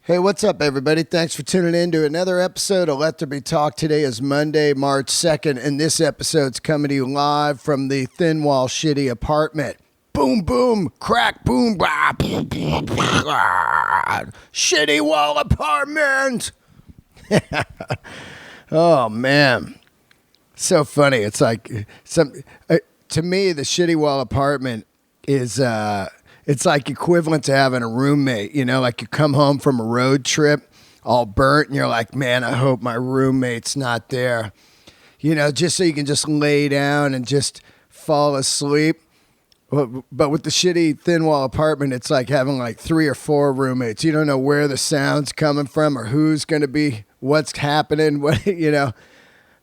Hey, what's up, everybody? Thanks for tuning in to another episode of Let There Be Talk. Today is Monday, March 2nd, and this episode's coming to you live from the thin wall shitty apartment. Boom, boom, crack, boom, blah, shitty wall apartment. Oh, man. So funny. It's like to me, the shitty wall apartment is it's like equivalent to having a roommate, you know, like you come home from a road trip all burnt and you're like, man, I hope my roommate's not there, you know, just so you can just lay down and just fall asleep. But with the shitty thin wall apartment, it's like having like 3 or 4 roommates. You don't know where the sound's coming from or who's going to be, what's happening, what, you know.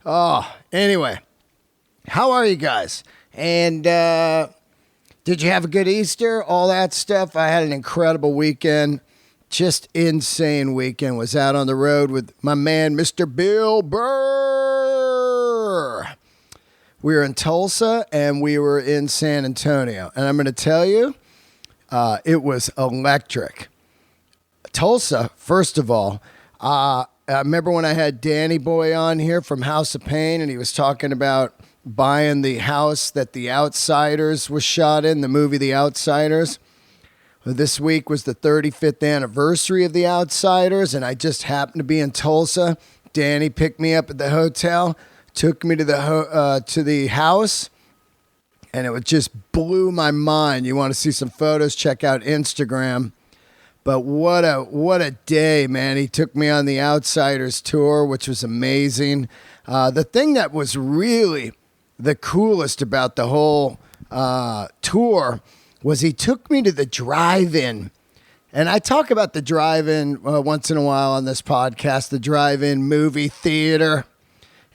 Oh, anyway, how are you guys? And did you have a good Easter? All that stuff. I had an incredible weekend. Just insane weekend. Was out on the road with my man, Mr. Bill Burr. We were in Tulsa and we were in San Antonio. And I'm going to tell you, it was electric. Tulsa, first of all, I remember when I had Danny Boy on here from House of Pain, and he was talking about buying the house that The Outsiders was shot in, the movie The Outsiders. Well, this week was the 35th anniversary of The Outsiders, and I just happened to be in Tulsa. Danny picked me up at the hotel, took me to the house, and it just blew my mind. You want to see some photos, check out Instagram. But what a day, man. He took me on the Outsiders tour, which was amazing. The thing that was really the coolest about the whole tour was he took me to the drive-in. And I talk about the drive-in once in a while on this podcast, the drive-in movie theater.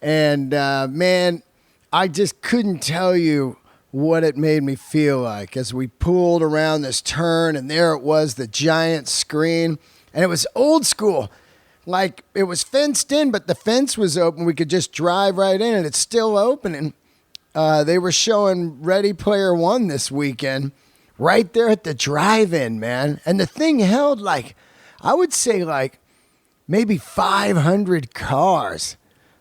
And, man, I just couldn't tell you what it made me feel like as we pulled around this turn, and there it was, the giant screen. And it was old school. Like, it was fenced in, but the fence was open. We could just drive right in, and it's still open. And they were showing Ready Player One this weekend right there at the drive-in, man. And the thing held, like, I would say, like, maybe 500 cars.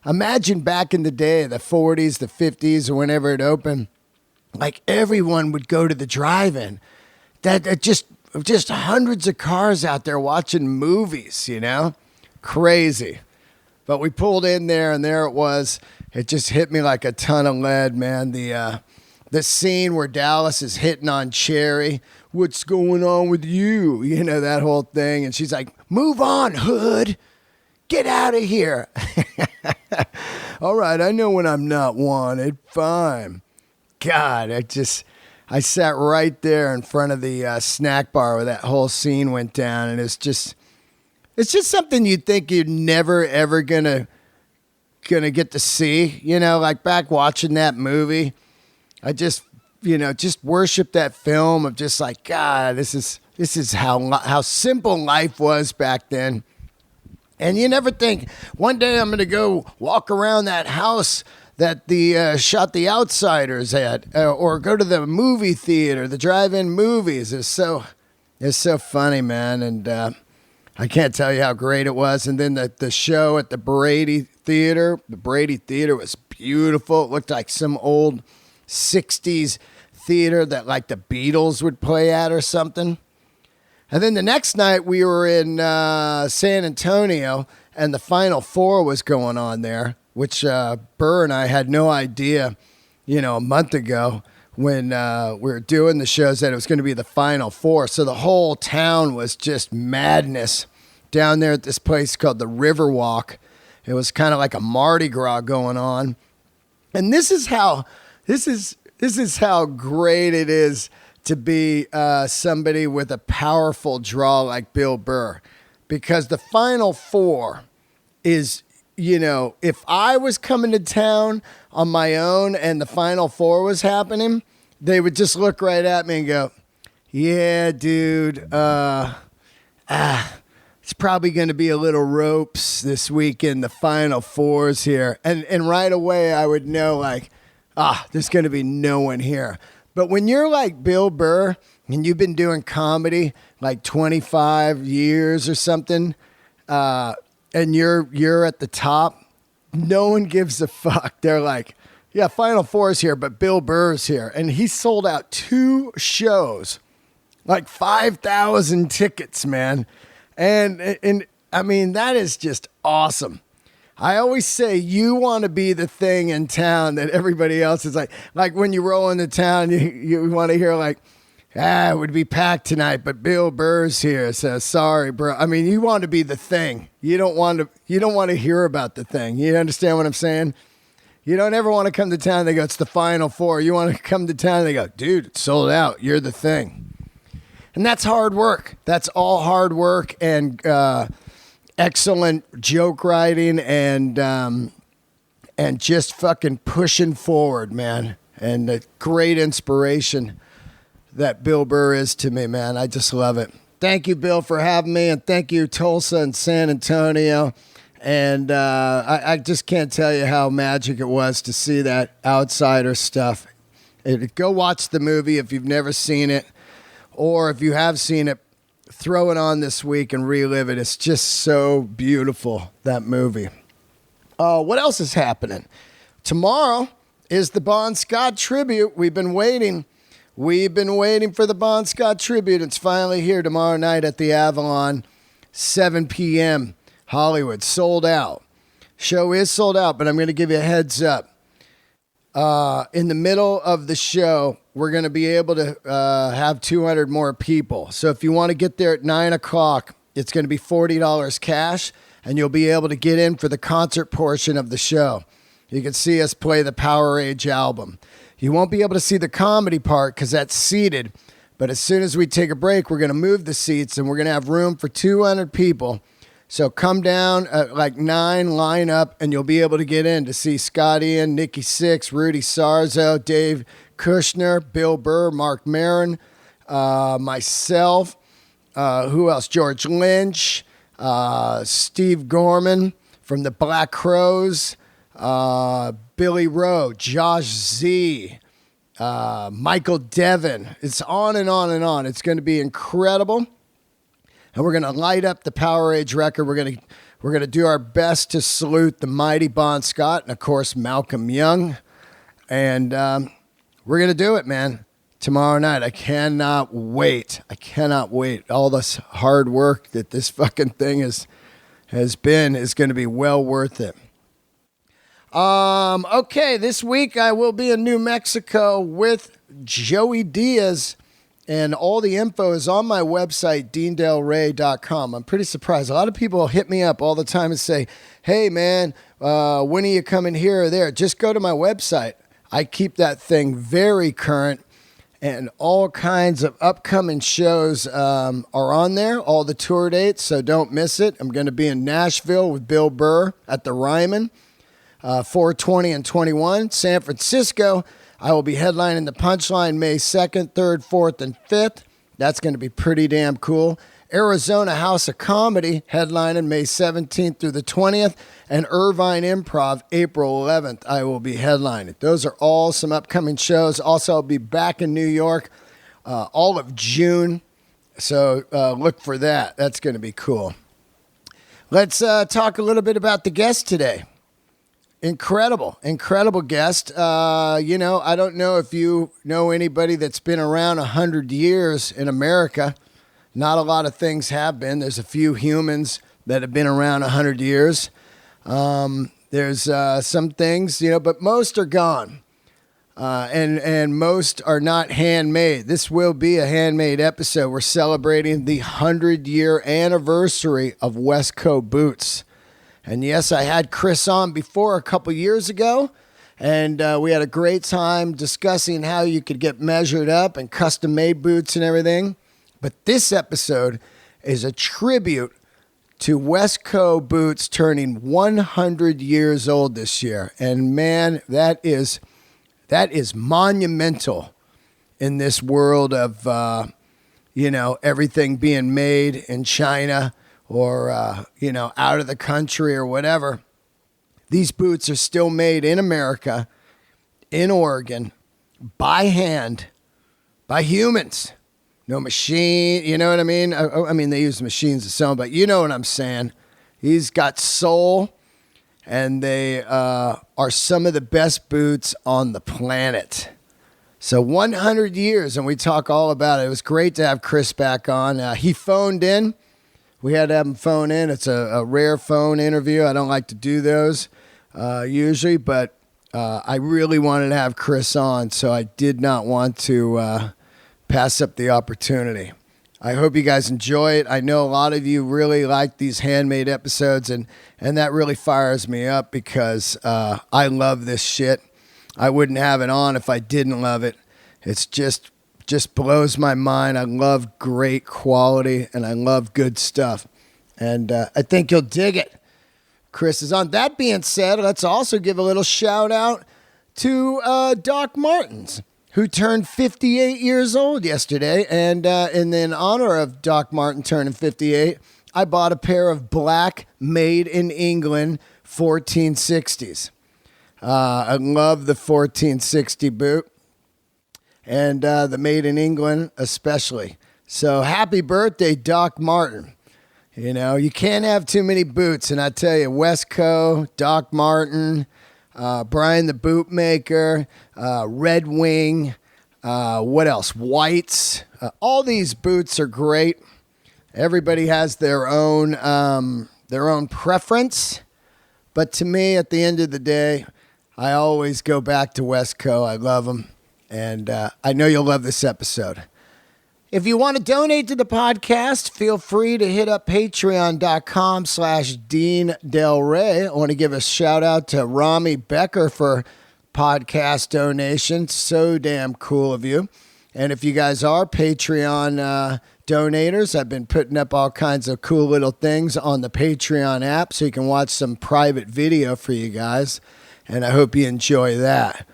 Imagine back in the day, the 40s, the 50s, or whenever it opened, like, everyone would go to the drive-in. That just hundreds of cars out there watching movies, you know? Crazy. But we pulled in there, and there it was. It just hit me like a ton of lead, man. The scene where Dallas is hitting on Cherry. What's going on with you? You know, that whole thing. And she's like, move on, hood. Get out of here. All right, I know when I'm not wanted. Fine. God, I sat right there in front of the snack bar where that whole scene went down, and it's just something you'd think you're never ever gonna get to see. You know, like back watching that movie, I just worship that film of just like, God, this is how simple life was back then. And you never think one day I'm gonna go walk around that house that the shot The Outsiders at, or go to the movie theater, the drive-in movies. It's so funny, man, and I can't tell you how great it was. And then the show at the Brady Theater was beautiful. It looked like some old 60s theater that like the Beatles would play at or something. And then the next night we were in San Antonio, and the Final Four was going on there, which Burr and I had no idea, a month ago when we were doing the shows that it was going to be the Final Four. So the whole town was just madness down there at this place called the Riverwalk. It was kind of like a Mardi Gras going on. And this is how great it is to be somebody with a powerful draw like Bill Burr. Because the Final Four is, if I was coming to town on my own and the Final Four was happening, they would just look right at me and go, yeah, dude, it's probably going to be a little ropes this week in the Final Fours here. And right away I would know, like, there's going to be no one here. But when you're like Bill Burr and you've been doing comedy like 25 years or something, and you're at the top, no one gives a fuck. They're like, yeah, Final Four's here, but Bill Burr's here. And he sold out 2 shows, like 5,000 tickets, man. And I mean, that is just awesome. I always say you want to be the thing in town that everybody else is like when you roll into town, you want to hear like, it would be packed tonight, but Bill Burr's here, so sorry, bro. I mean, you want to be the thing. You don't want to hear about the thing. You understand what I'm saying? You don't ever want to come to town and they go, it's the Final Four. You want to come to town and they go, dude, it's sold out. You're the thing. And that's hard work. That's all hard work and excellent joke writing and just fucking pushing forward, man. And a great inspiration that Bill Burr is to me, man. I just love it. Thank you, Bill, for having me, and thank you, Tulsa and San Antonio. And I just can't tell you how magic it was to see that outsider stuff. Go watch the movie if you've never seen it, or if you have seen it, throw it on this week and relive it. It's just so beautiful, that movie. What else is happening? Tomorrow is the Bon Scott tribute. We've been waiting for the Bon Scott tribute. It's finally here tomorrow night at the Avalon, 7 p.m. Hollywood. Sold out. Show is sold out, but I'm going to give you a heads up. In the middle of the show, we're going to be able to have 200 more people. So if you want to get there at 9 o'clock, it's going to be $40 cash, and you'll be able to get in for the concert portion of the show. You can see us play the Power Age album. You won't be able to see the comedy part because that's seated. But as soon as we take a break, we're going to move the seats and we're going to have room for 200 people. So come down at like 9, line up, and you'll be able to get in to see Scott Ian, Nikki Sixx, Rudy Sarzo, Dave Kushner, Bill Burr, Mark Maron, myself, who else? George Lynch, Steve Gorman from the Black Crowes, Billy Rowe, Josh Z, Michael Devin. It's on and on and on. It's going to be incredible. And we're going to light up the Power Age record. We're going to do our best to salute the mighty Bon Scott and, of course, Malcolm Young. And we're going to do it, man, tomorrow night. I cannot wait. All this hard work that this fucking thing has been is going to be well worth it. Okay, this week I will be in New Mexico with Joey Diaz. And all the info is on my website, deandelray.com. I'm pretty surprised. A lot of people hit me up all the time and say, hey, man, when are you coming here or there? Just go to my website. I keep that thing very current, and all kinds of upcoming shows are on there, all the tour dates, so don't miss it. I'm going to be in Nashville with Bill Burr at the Ryman, 4/20 and 21. San Francisco, I will be headlining the Punchline May 2nd, 3rd, 4th, and 5th. That's going to be pretty damn cool. Arizona House of Comedy headlining May 17th through the 20th. And Irvine Improv April 11th, I will be headlining. Those are all some upcoming shows. Also, I'll be back in New York all of June. So look for that. That's going to be cool. Let's talk a little bit about the guest today. Incredible guest. I don't know if you know anybody that's been around 100 years in America. Not a lot of things have been. There's a few humans that have been around 100 years. There's some things, but most are gone. And most are not handmade. This will be a handmade episode. We're celebrating the 100-year anniversary of Wesco Boots. And yes, I had Chris on before a couple years ago, and we had a great time discussing how you could get measured up and custom-made boots and everything. But this episode is a tribute to Wesco Boots turning 100 years old this year. And man, that is monumental in this world of, everything being made in China or, out of the country or whatever. These boots are still made in America, in Oregon, by hand, by humans. no machine. You know what I mean? I mean, they use machines to sew, but you know what I'm saying. He's got soul, and they are some of the best boots on the planet. So 100 years, and we talk all about it. It was great to have Chris back on. He phoned in. We had to have him phone in. It's a rare phone interview. I don't like to do those usually, but I really wanted to have Chris on, so I did not want to pass up the opportunity. I hope you guys enjoy it. I know a lot of you really like these handmade episodes, and that really fires me up because I love this shit. I wouldn't have it on if I didn't love it. It's just blows my mind. I love great quality, and I love good stuff. And I think you'll dig it. Chris is on. That being said, let's also give a little shout out to Doc Martens, who turned 58 years old yesterday. And in honor of Doc Martin turning 58, I bought a pair of black made in England 1460s. I love the 1460 boot and the made in England especially. So happy birthday, Doc Martin. You know, you can't have too many boots. And I tell you, Wesco, Doc Martin, Brian the Bootmaker, Red Wing, what else? Whites. All these boots are great. Everybody has their own preference. But to me, at the end of the day, I always go back to Westco. I love them. And I know you'll love this episode. If you want to donate to the podcast, feel free to hit up patreon.com/Dean Del Rey. I want to give a shout out to Rami Becker for podcast donations. So damn cool of you. And if you guys are Patreon donators, I've been putting up all kinds of cool little things on the Patreon app so you can watch some private video for you guys. And I hope you enjoy that.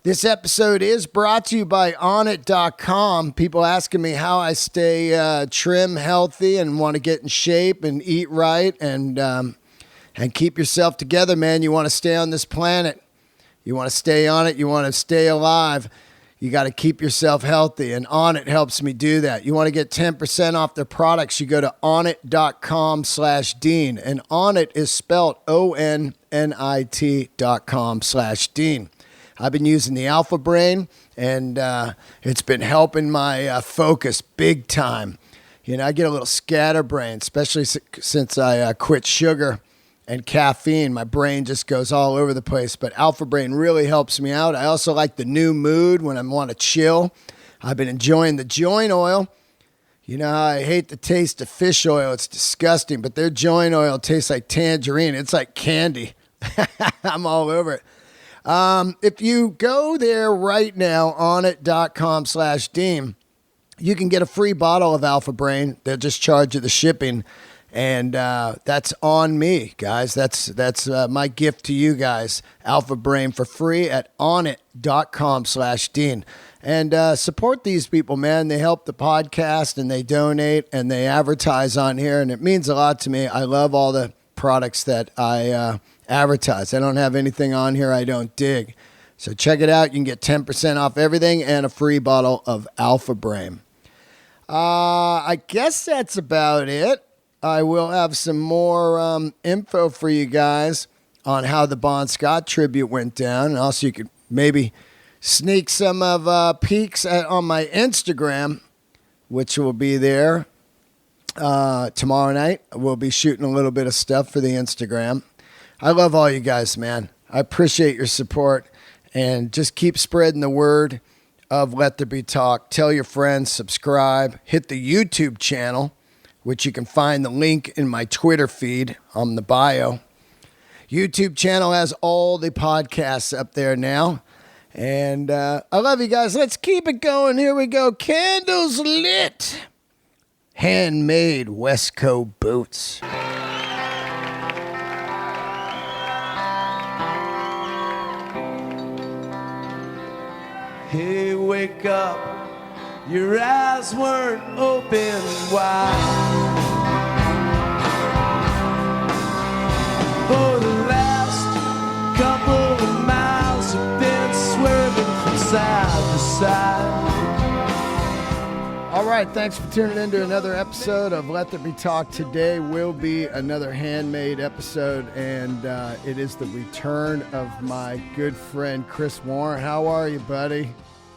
This episode is brought to you by Onnit.com. People asking me how I stay trim, healthy, and want to get in shape and eat right and keep yourself together, man. You want to stay on this planet. You want to stay on it. You want to stay alive. You got to keep yourself healthy, and Onnit helps me do that. You want to get 10% off their products, you go to Onnit.com/Dean, and Onnit is spelled ONNIT.com/Dean. I've been using the Alpha Brain, and it's been helping my focus big time. You know, I get a little scatterbrain, especially since I quit sugar and caffeine. My brain just goes all over the place, but Alpha Brain really helps me out. I also like the new mood when I want to chill. I've been enjoying the joint oil. You know how I hate the taste of fish oil. It's disgusting, but their joint oil tastes like tangerine. It's like candy. I'm all over it. If you go there right now, Onnit.com/Dean, you can get a free bottle of Alpha Brain. They'll just charge you the shipping. And that's on me, guys. That's my gift to you guys. Alpha Brain for free at Onnit.com/Dean. And support these people, man. They help the podcast, and they donate, and they advertise on here. And it means a lot to me. I love all the products that I advertise. I don't have anything on here I don't dig. So check it out. You can get 10% off everything and a free bottle of Alpha Brain. I guess that's about it. I will have some more info for you guys on how the Bon Scott tribute went down. And also you could maybe sneak some of peeks on my Instagram, which will be there tomorrow night. We'll be shooting a little bit of stuff for the Instagram. I love all you guys, man. I appreciate your support. And just keep spreading the word of Let There Be Talk. Tell your friends, subscribe, hit the YouTube channel, which you can find the link in my Twitter feed on the bio. YouTube channel has all the podcasts up there now. And I love you guys. Let's keep it going. Here we go. Candles lit. Handmade Wesco boots. Hey, wake up. Your eyes weren't open wide. For the last couple of miles, you've been swerving from side to side. All right, thanks for tuning in to another episode of Let There Be Talk. Today will be another Handmade episode, and it is the return of my good friend Chris Warren. How are you, buddy?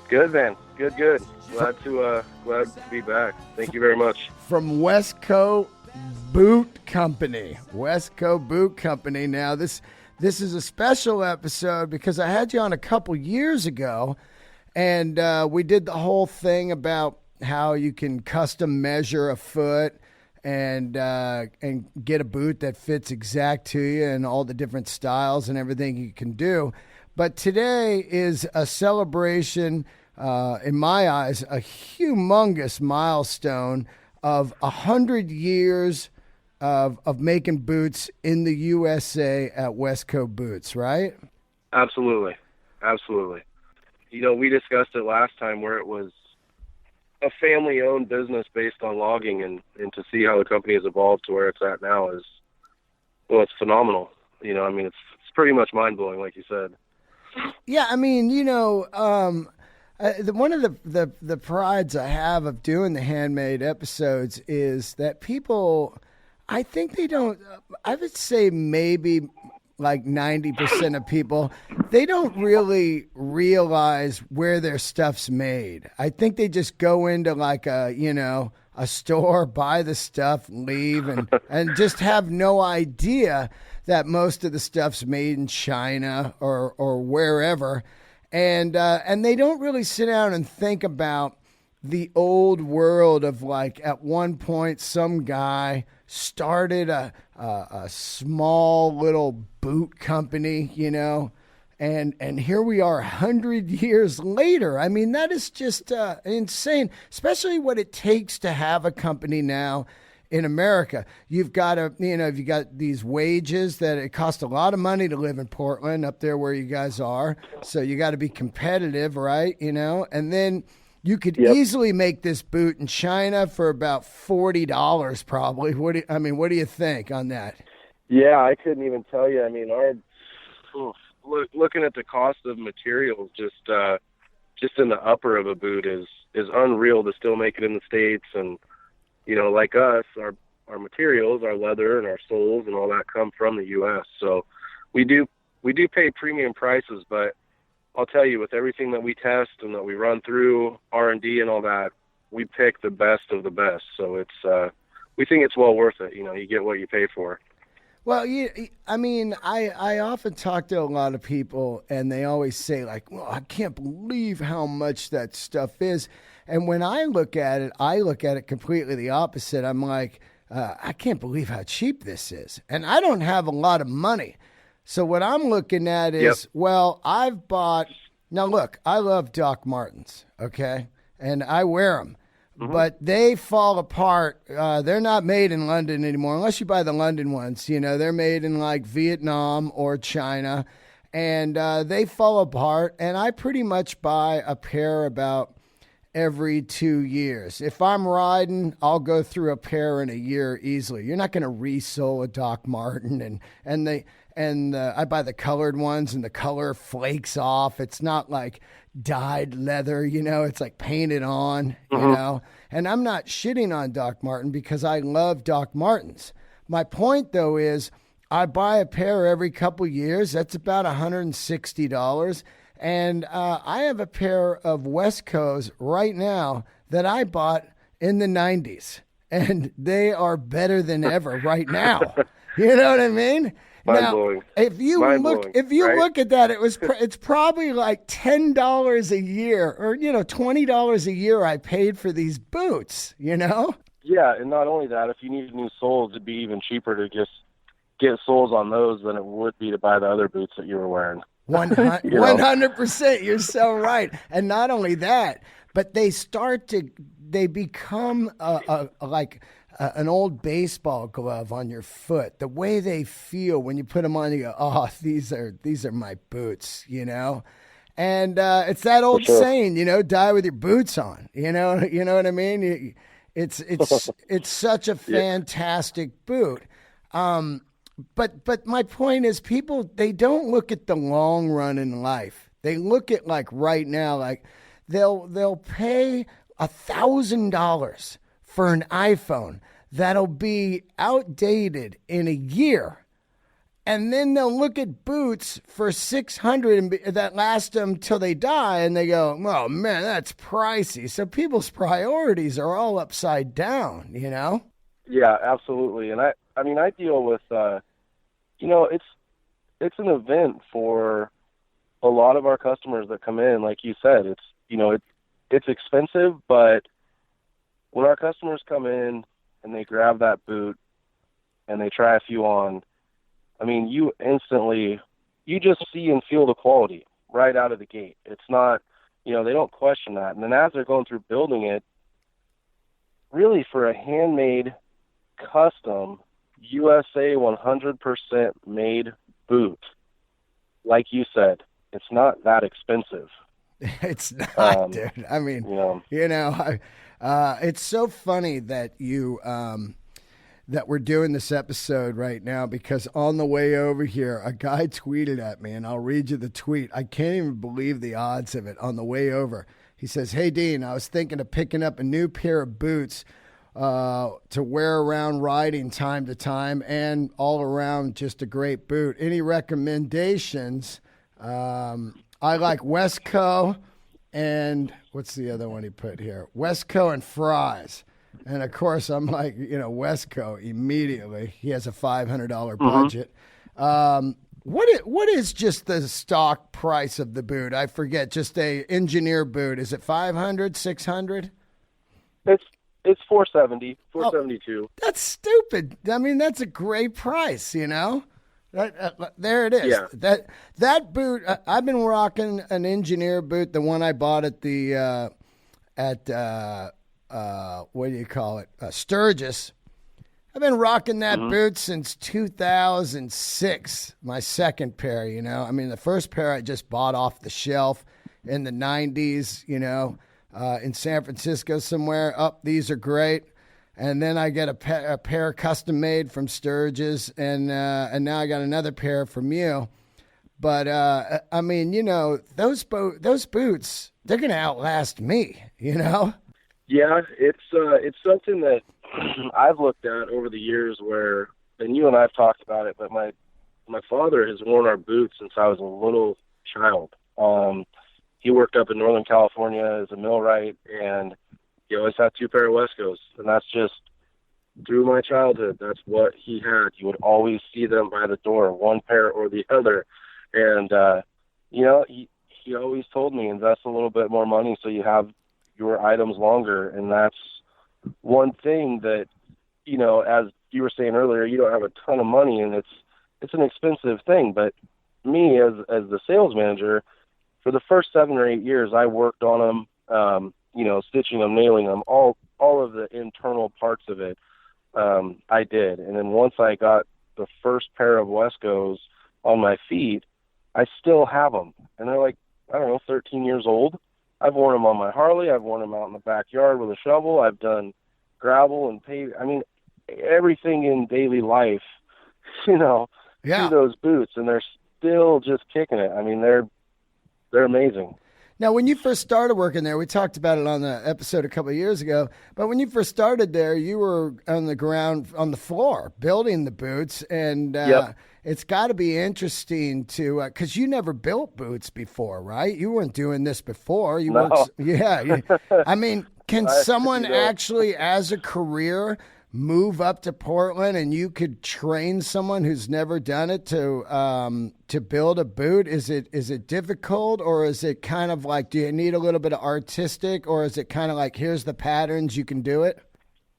Good, man. Good. Glad to be back. Thank you very much. From Wesco Boot Company. Wesco Boot Company. Now, this is a special episode because I had you on a couple years ago, and we did the whole thing about how you can custom measure a foot and get a boot that fits exact to you and all the different styles and everything you can do. But today is a celebration, in my eyes, a humongous milestone of 100 years of making boots in the USA at Wesco Boots, right? Absolutely. You know, we discussed it last time where it was a family-owned business based on logging, and to see how the company has evolved to where it's at now is, well, it's phenomenal. You know, I mean, it's pretty much mind-blowing, like you said. Yeah, I mean, you know, one of the prides I have of doing the Handmade episodes is that people, I think they don't, I would say maybe like 90% of people, they don't really realize where their stuff's made. I think they just go into like a store, buy the stuff, leave, and just have no idea that most of the stuff's made in China or wherever. And they don't really sit down and think about the old world of, like, at one point some guy started a small little boot company, you know, and here we are 100 years later. I mean, that is just insane, especially what it takes to have a company now in America. You've got you got these wages that it costs a lot of money to live in Portland, up there where you guys are. So you got to be competitive, right? You know, and then you could easily make this boot in China for about $40, probably. What do you think on that? Yeah, I couldn't even tell you. I mean, looking at the cost of materials, just in the upper of a boot is unreal to still make it in the States. And, you know, like us, our materials, our leather and our soles and all that come from the U.S. So we do pay premium prices, but I'll tell you, with everything that we test and that we run through R&D and all that, we pick the best of the best. So we think it's well worth it. You know, you get what you pay for. Well, I mean, I often talk to a lot of people, and they always say, like, well, I can't believe how much that stuff is. And when I look at it completely the opposite. I'm like, I can't believe how cheap this is. And I don't have a lot of money. So what I'm looking at is, well, I've bought, now look, I love Doc Martens, okay? And I wear them. But they fall apart. They're not made in London anymore, unless you buy the London ones. You know, they're made in like Vietnam or China, and they fall apart. And I pretty much buy a pair about every 2 years. If I'm riding, I'll go through a pair in a year easily. You're not going to resole a Doc Marten, and I buy the colored ones, and the color flakes off. It's not like dyed leather, you know, it's like painted on, you know. And I'm not shitting on Doc Marten because I love Doc Martens. My point, though, is I buy a pair every couple years. That's about $160. And I have a pair of Wescos right now that I bought in the 90s. And they are better than ever right now. You know what I mean? Now, if you look at that, it's probably like $10 a year, or $20 a year I paid for these boots. You know? Yeah, and not only that, if you need new soles, it'd be even cheaper to just get soles on those than it would be to buy the other boots that you were wearing. 100%. You're so right. And not only that, but they become like an old baseball glove on your foot. The way they feel when you put them on, you go, "Oh, these are my boots," you know. And it's that old saying, you know, die with your boots on. You know what I mean? It's such a fantastic boot. But my point is, people, they don't look at the long run in life. They look at like right now, like they'll pay $1,000 for an iPhone that'll be outdated in a year. And then they'll look at boots for $600 that last them till they die, and they go, "Oh man, that's pricey." So people's priorities are all upside down, you know? Yeah, absolutely. And I mean, I deal with, you know, it's an event for a lot of our customers that come in. Like you said, it's, you know, it's expensive, but when our customers come in and they grab that boot and they try a few on, I mean, you just see and feel the quality right out of the gate. It's not, you know, they don't question that. And then as they're going through building it, really for a handmade, custom, USA 100% made boot, like you said, it's not that expensive. It's not, dude. I mean, you know, it's so funny that that we're doing this episode right now, because on the way over here, a guy tweeted at me, and I'll read you the tweet. I can't even believe the odds of it. On the way over, he says, "Hey, Dean, I was thinking of picking up a new pair of boots to wear around riding time to time, and all around just a great boot. Any recommendations?" I like Wesco, and what's the other one he put here? Wesco and Fries. And, of course, I'm like, you know, Wesco immediately. He has a $500 budget. What is just the stock price of the boot? I forget. Just a engineer boot. Is it $500, $600? It's $470, $472. That's stupid. I mean, that's a great price, you know? There it is. Yeah. That boot, I've been rocking an engineer boot, the one I bought at the what do you call it? Sturgis. I've been rocking that boot since 2006, my second pair, you know. I mean, the first pair I just bought off the shelf in the 90s, you know, in San Francisco somewhere. These are great. And then I get a pair custom made from Sturgis, and now I got another pair from you. But, I mean, you know, those boots, they're going to outlast me, you know? Yeah, it's something that I've looked at over the years where, and you and I have talked about it, but my father has worn our boots since I was a little child. He worked up in Northern California as a millwright, and he always had two pair of Wescos, and that's just through my childhood. That's what he had. You would always see them by the door, one pair or the other. And, you know, he always told me, invest a little bit more money so you have your items longer. And that's one thing that, you know, as you were saying earlier, you don't have a ton of money, and it's an expensive thing. But me as the sales manager, for the first 7 or 8 years, I worked on them, you know, stitching them, nailing them, all of the internal parts of it. I did. And then once I got the first pair of Wescos on my feet, I still have them. And they're like, I don't know, 13 years old. I've worn them on my Harley. I've worn them out in the backyard with a shovel. I've done gravel and pave. I mean, everything in daily life, you know, through those boots, and they're still just kicking it. I mean, they're amazing. Now, when you first started working there, we talked about it on the episode a couple of years ago, but when you first started there, you were on the ground, on the floor, building the boots, and it's got to be interesting to, because you never built boots before, right? You weren't doing this before. No. I mean, can someone actually, as a career, move up to Portland and you could train someone who's never done it to build a boot? Is it difficult, or is it kind of like, do you need a little bit of artistic, or is it kind of like, here's the patterns, you can do it?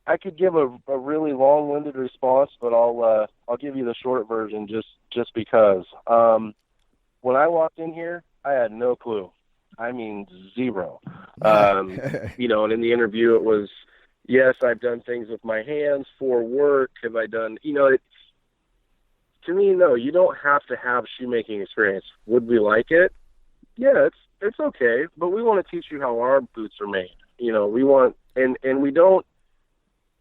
I could give a really long-winded response, but I'll give you the short version just because. When I walked in here, I had no clue. I mean, zero. You know, and in the interview, it was, yes, I've done things with my hands for work. Have I done, you know, to me, no, you don't have to have shoemaking experience. Would we like it? Yeah, it's okay, but we want to teach you how our boots are made. You know, we want, and we don't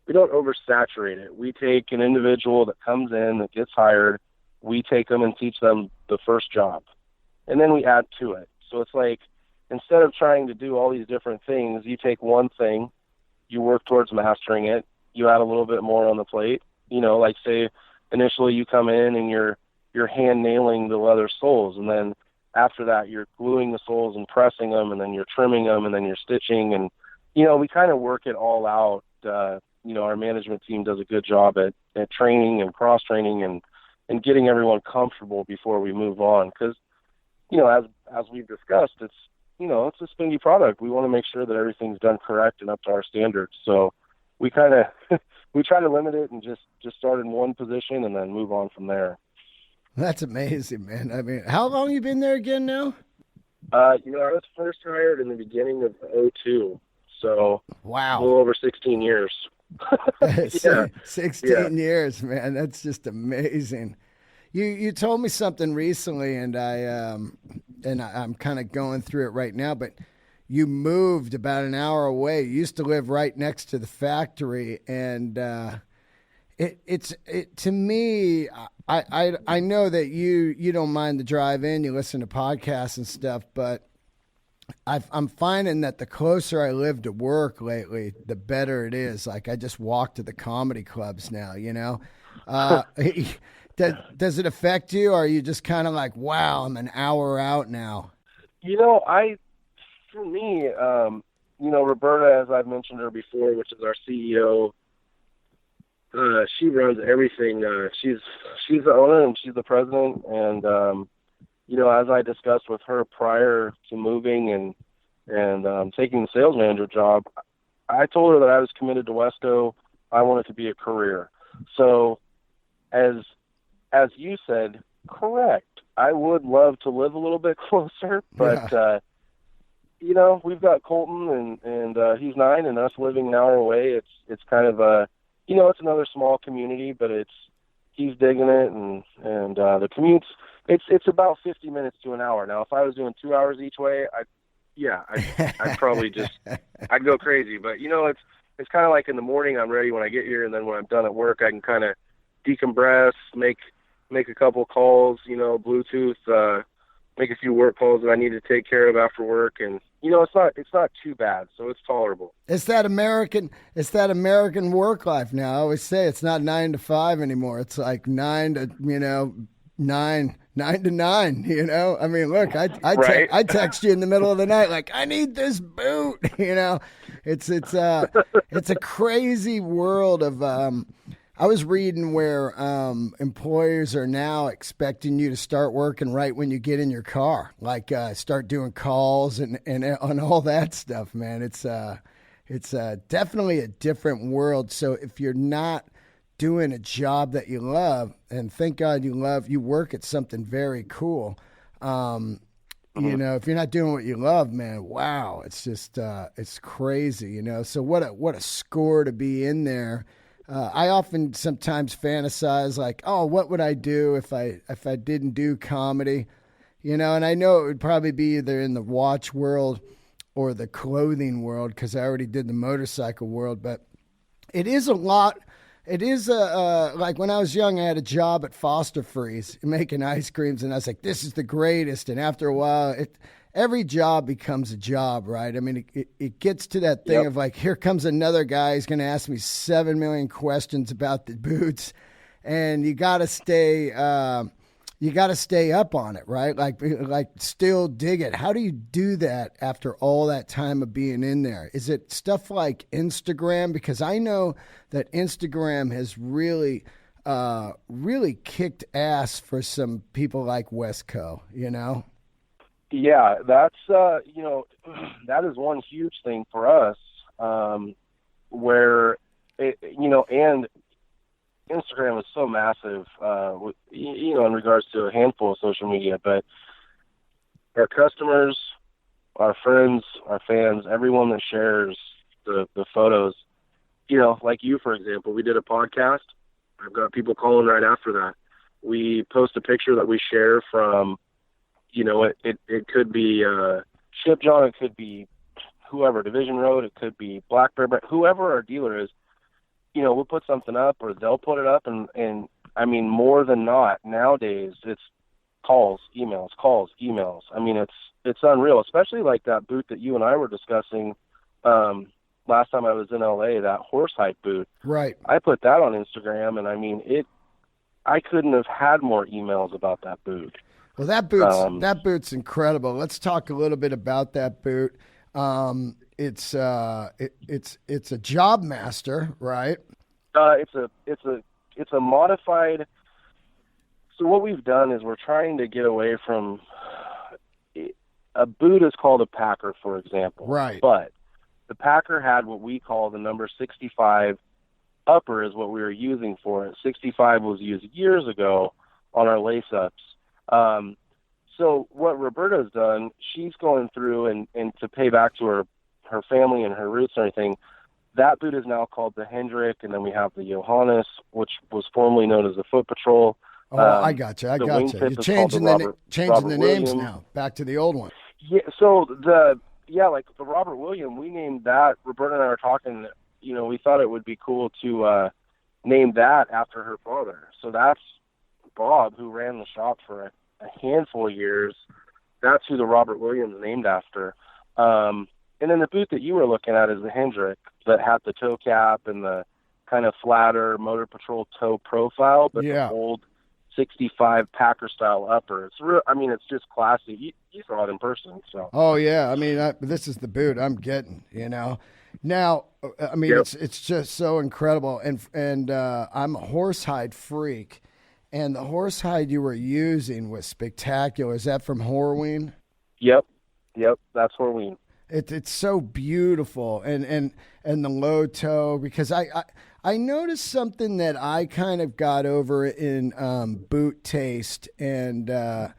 oversaturate it. We take an individual that comes in, that gets hired, we take them and teach them the first job, and then we add to it. So it's like, instead of trying to do all these different things, you take one thing, you work towards mastering it, you add a little bit more on the plate. Like say initially you come in and you're hand nailing the leather soles, and then after that you're gluing the soles and pressing them, and then you're trimming them, and then you're stitching, and we kind of work it all out. Our management team does a good job at training and cross training and getting everyone comfortable before we move on, because as we've discussed, it's it's a spendy product. We want to make sure that everything's done correct and up to our standards. So we kind of we try to limit it and just start in one position and then move on from there. That's amazing, man. I mean, how long you been there again now? I was first hired in the beginning of '02, so wow, a little over 16 years. Yeah. 16 years, man. That's just amazing. You told me something recently, and I'm kind of going through it right now, but you moved about an hour away. You used to live right next to the factory, and it's to me, I know that you don't mind the drive in, you listen to podcasts and stuff, but I'm finding that the closer I live to work lately, the better it is. Like I just walk to the comedy clubs now, Does it affect you, or are you just kind of like, wow, I'm an hour out now? For me, Roberta, as I've mentioned her before, which is our CEO, she runs everything. She's the owner and she's the president. And, as I discussed with her prior to moving and taking the sales manager job, I told her that I was committed to Wesco. I want it to be a career. So as you said, correct. I would love to live a little bit closer, but, we've got Colton and he's 9 and us living an hour away. It's kind of it's another small community, but he's digging it, and the commute's, it's about 50 minutes to an hour. Now, if I was doing 2 hours each way, I'd probably I'd go crazy. But, it's kind of like in the morning I'm ready when I get here, and then when I'm done at work, I can kind of decompress, make a couple calls, Bluetooth, make a few work calls that I need to take care of after work, and it's not too bad, so it's tolerable. It's that American work life now. I always say it's not 9 to 5 anymore. It's like 9 to 9 to 9. I mean, look, I text you in the middle of the night like, I need this boot. It's a crazy world of. I was reading where employers are now expecting you to start working right when you get in your car, like start doing calls and on all that stuff, man. It's definitely a different world. So if you're not doing a job that you love, and thank God you work at something very cool. If you're not doing what you love, man, wow, it's just it's crazy. So what a score to be in there. I often sometimes fantasize like, oh, what would I do if I didn't do comedy? And I know it would probably be either in the watch world or the clothing world, because I already did the motorcycle world. But it is a lot. It is like when I was young, I had a job at Foster Freeze making ice creams, and I was like, this is the greatest. And after a while, every job becomes a job, right? I mean, it gets to that thing of like, here comes another guy. He's going to ask me 7 million questions about the boots, and you got to stay up on it, right? Like still dig it. How do you do that after all that time of being in there? Is it stuff like Instagram? Because I know that Instagram has really kicked ass for some people like Westco, Yeah, that's that is one huge thing for us, where and Instagram is so massive, in regards to a handful of social media, but our customers, our friends, our fans, everyone that shares the photos, like you, for example, we did a podcast. I've got people calling right after that. We post a picture that we share from. It could be Ship John, it could be whoever, Division Road, it could be Black Bear, whoever our dealer is, we'll put something up or they'll put it up. And I mean, more than not, nowadays, calls, emails. I mean, it's unreal, especially like that boot that you and I were discussing last time I was in LA, that horsehide boot. Right. I put that on Instagram, and I mean, I couldn't have had more emails about that boot. Well, that boot's incredible. Let's talk a little bit about that boot. It's a Job Master, right? It's a modified. So what we've done is we're trying to get away from a boot is called a Packer, for example. Right. But the Packer had what we call the number 65 upper is what we were using for it. 65 was used years ago on our lace-ups. So what Roberta's done, she's going through and to pay back to her family and her roots and everything, that boot is now called the Hendrick, and then we have the Johannes, which was formerly known as the Foot Patrol. Oh, I got you. You're changing the names now, back to the old one. Yeah, so like the Robert William, we named that, Roberta and I were talking, we thought it would be cool to name that after her father. So that's Bob, who ran the shop for a handful of years. That's who the Robert Williams named after. And then the boot that you were looking at is the Hendrick that had the toe cap and the kind of flatter Motor Patrol toe profile, but the old 65 Packer style upper. It's real. I mean, it's just classy. You saw it in person, so. Oh yeah, I mean, this is the boot I'm getting. Now, I mean, it's just so incredible, and I'm a horsehide freak, and the horsehide you were using was spectacular. Is that from Horween? Yep, that's Horween. It's so beautiful, and the low toe, because I noticed something that I kind of got over in boot taste, and over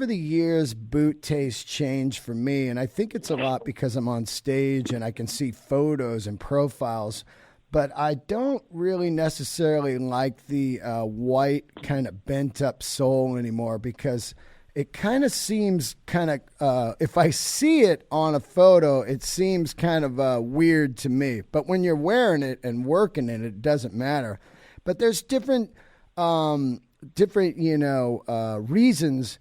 the years, boot taste changed for me, and I think it's a lot because I'm on stage and I can see photos and profiles, but I don't really necessarily like the white kind of bent up sole anymore, because it kind of seems if I see it on a photo, it seems kind of weird to me. But when you're wearing it and working in it, it doesn't matter. But there's different reasons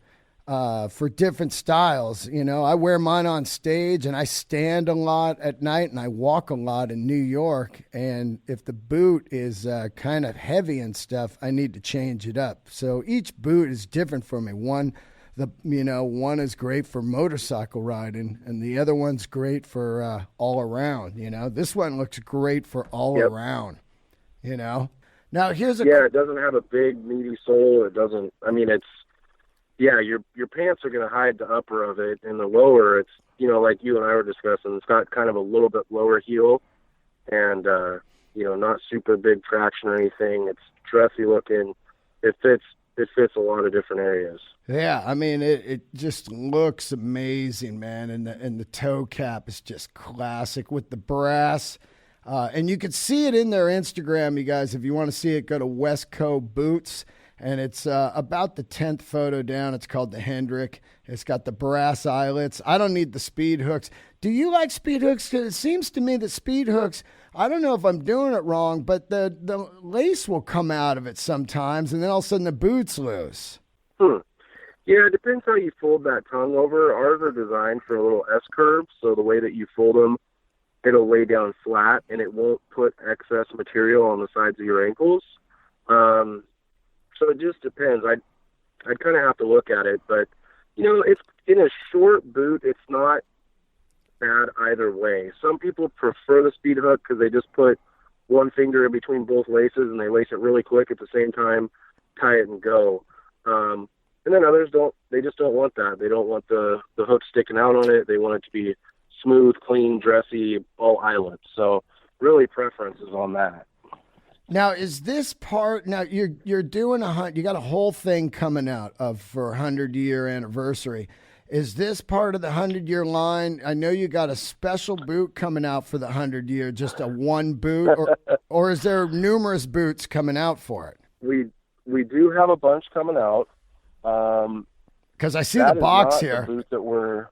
for different styles. I wear mine on stage, and I stand a lot at night, and I walk a lot in New York. And if the boot is kind of heavy and stuff, I need to change it up. So each boot is different for me. One is great for motorcycle riding, and the other one's great for all around. This one looks great for all around. Now here's it doesn't have a big meaty sole. It doesn't. I mean, it's your pants are going to hide the upper of it, and the lower, it's like you and I were discussing, it's got kind of a little bit lower heel, and not super big traction or anything. It's dressy looking. It fits a lot of different areas. Yeah, I mean, it just looks amazing, man, and the toe cap is just classic with the brass, and you can see it in their Instagram, you guys. If you want to see it, go to Wesco Boots, and it's about the 10th photo down. It's called the Hendrick. It's got the brass eyelets. I don't need the speed hooks. Do you like speed hooks? Because it seems to me that speed hooks, I don't know if I'm doing it wrong, but the lace will come out of it sometimes, and then all of a sudden the boot's loose. Yeah, it depends how you fold that tongue over. Ours are designed for a little S-curve, so the way that you fold them, it'll lay down flat, and it won't put excess material on the sides of your ankles. So it just depends. I'd kind of have to look at it, but, it's in a short boot, it's not bad either way. Some people prefer the speed hook because they just put one finger in between both laces and they lace it really quick at the same time, tie it and go. And then others don't. They just don't want that. They don't want the hook sticking out on it. They want it to be smooth, clean, dressy, all eyelets. So really preferences on that. Now, is this part? Now you're doing you got a whole thing coming out for 100-year anniversary. Is this part of the 100-year line? I know you got a special boot coming out for the 100-year, just a one boot, or is there numerous boots coming out for it? We do have a bunch coming out. Because I see the box here. The boot that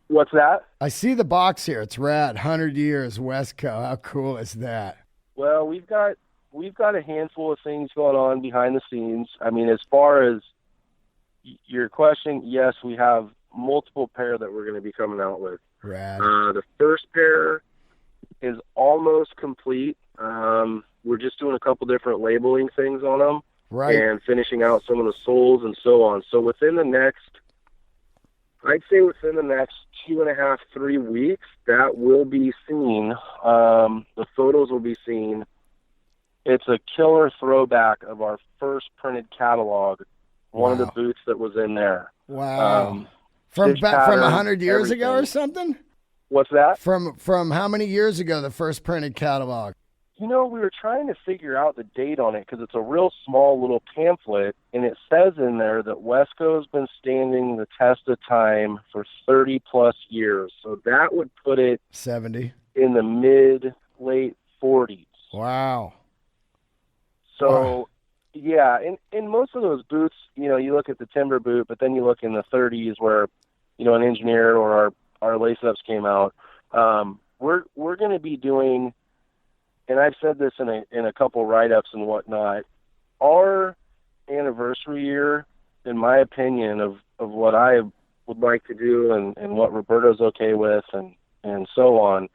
what's that? I see the box here. It's rad. 100 years Westco. How cool is that? Well, we've got a handful of things going on behind the scenes. I mean, as far as your question, yes, we have multiple pair that we're going to be coming out with. Rad. The first pair is almost complete. We're just doing a couple different labeling things on them, Right. and finishing out some of the soles and so on. So I'd say within the next 2.5, 3 weeks, that will be seen. The photos will be seen. It's a killer throwback of our first printed catalog. One of the boots that was in there. Wow. From 100 years ago or something? What's that? From how many years ago, the first printed catalog? We were trying to figure out the date on it because it's a real small little pamphlet, and it says in there that Wesco has been standing the test of time for 30-plus years. So that would put it 70 in the mid-late 40s. Wow. So, yeah, in most of those boots, you look at the timber boot, but then you look in the 30s where, an engineer or our lace-ups came out. We're going to be doing, and I've said this in a couple write-ups and whatnot, our anniversary year, in my opinion, of what I would like to do and what Roberto's okay with and so on,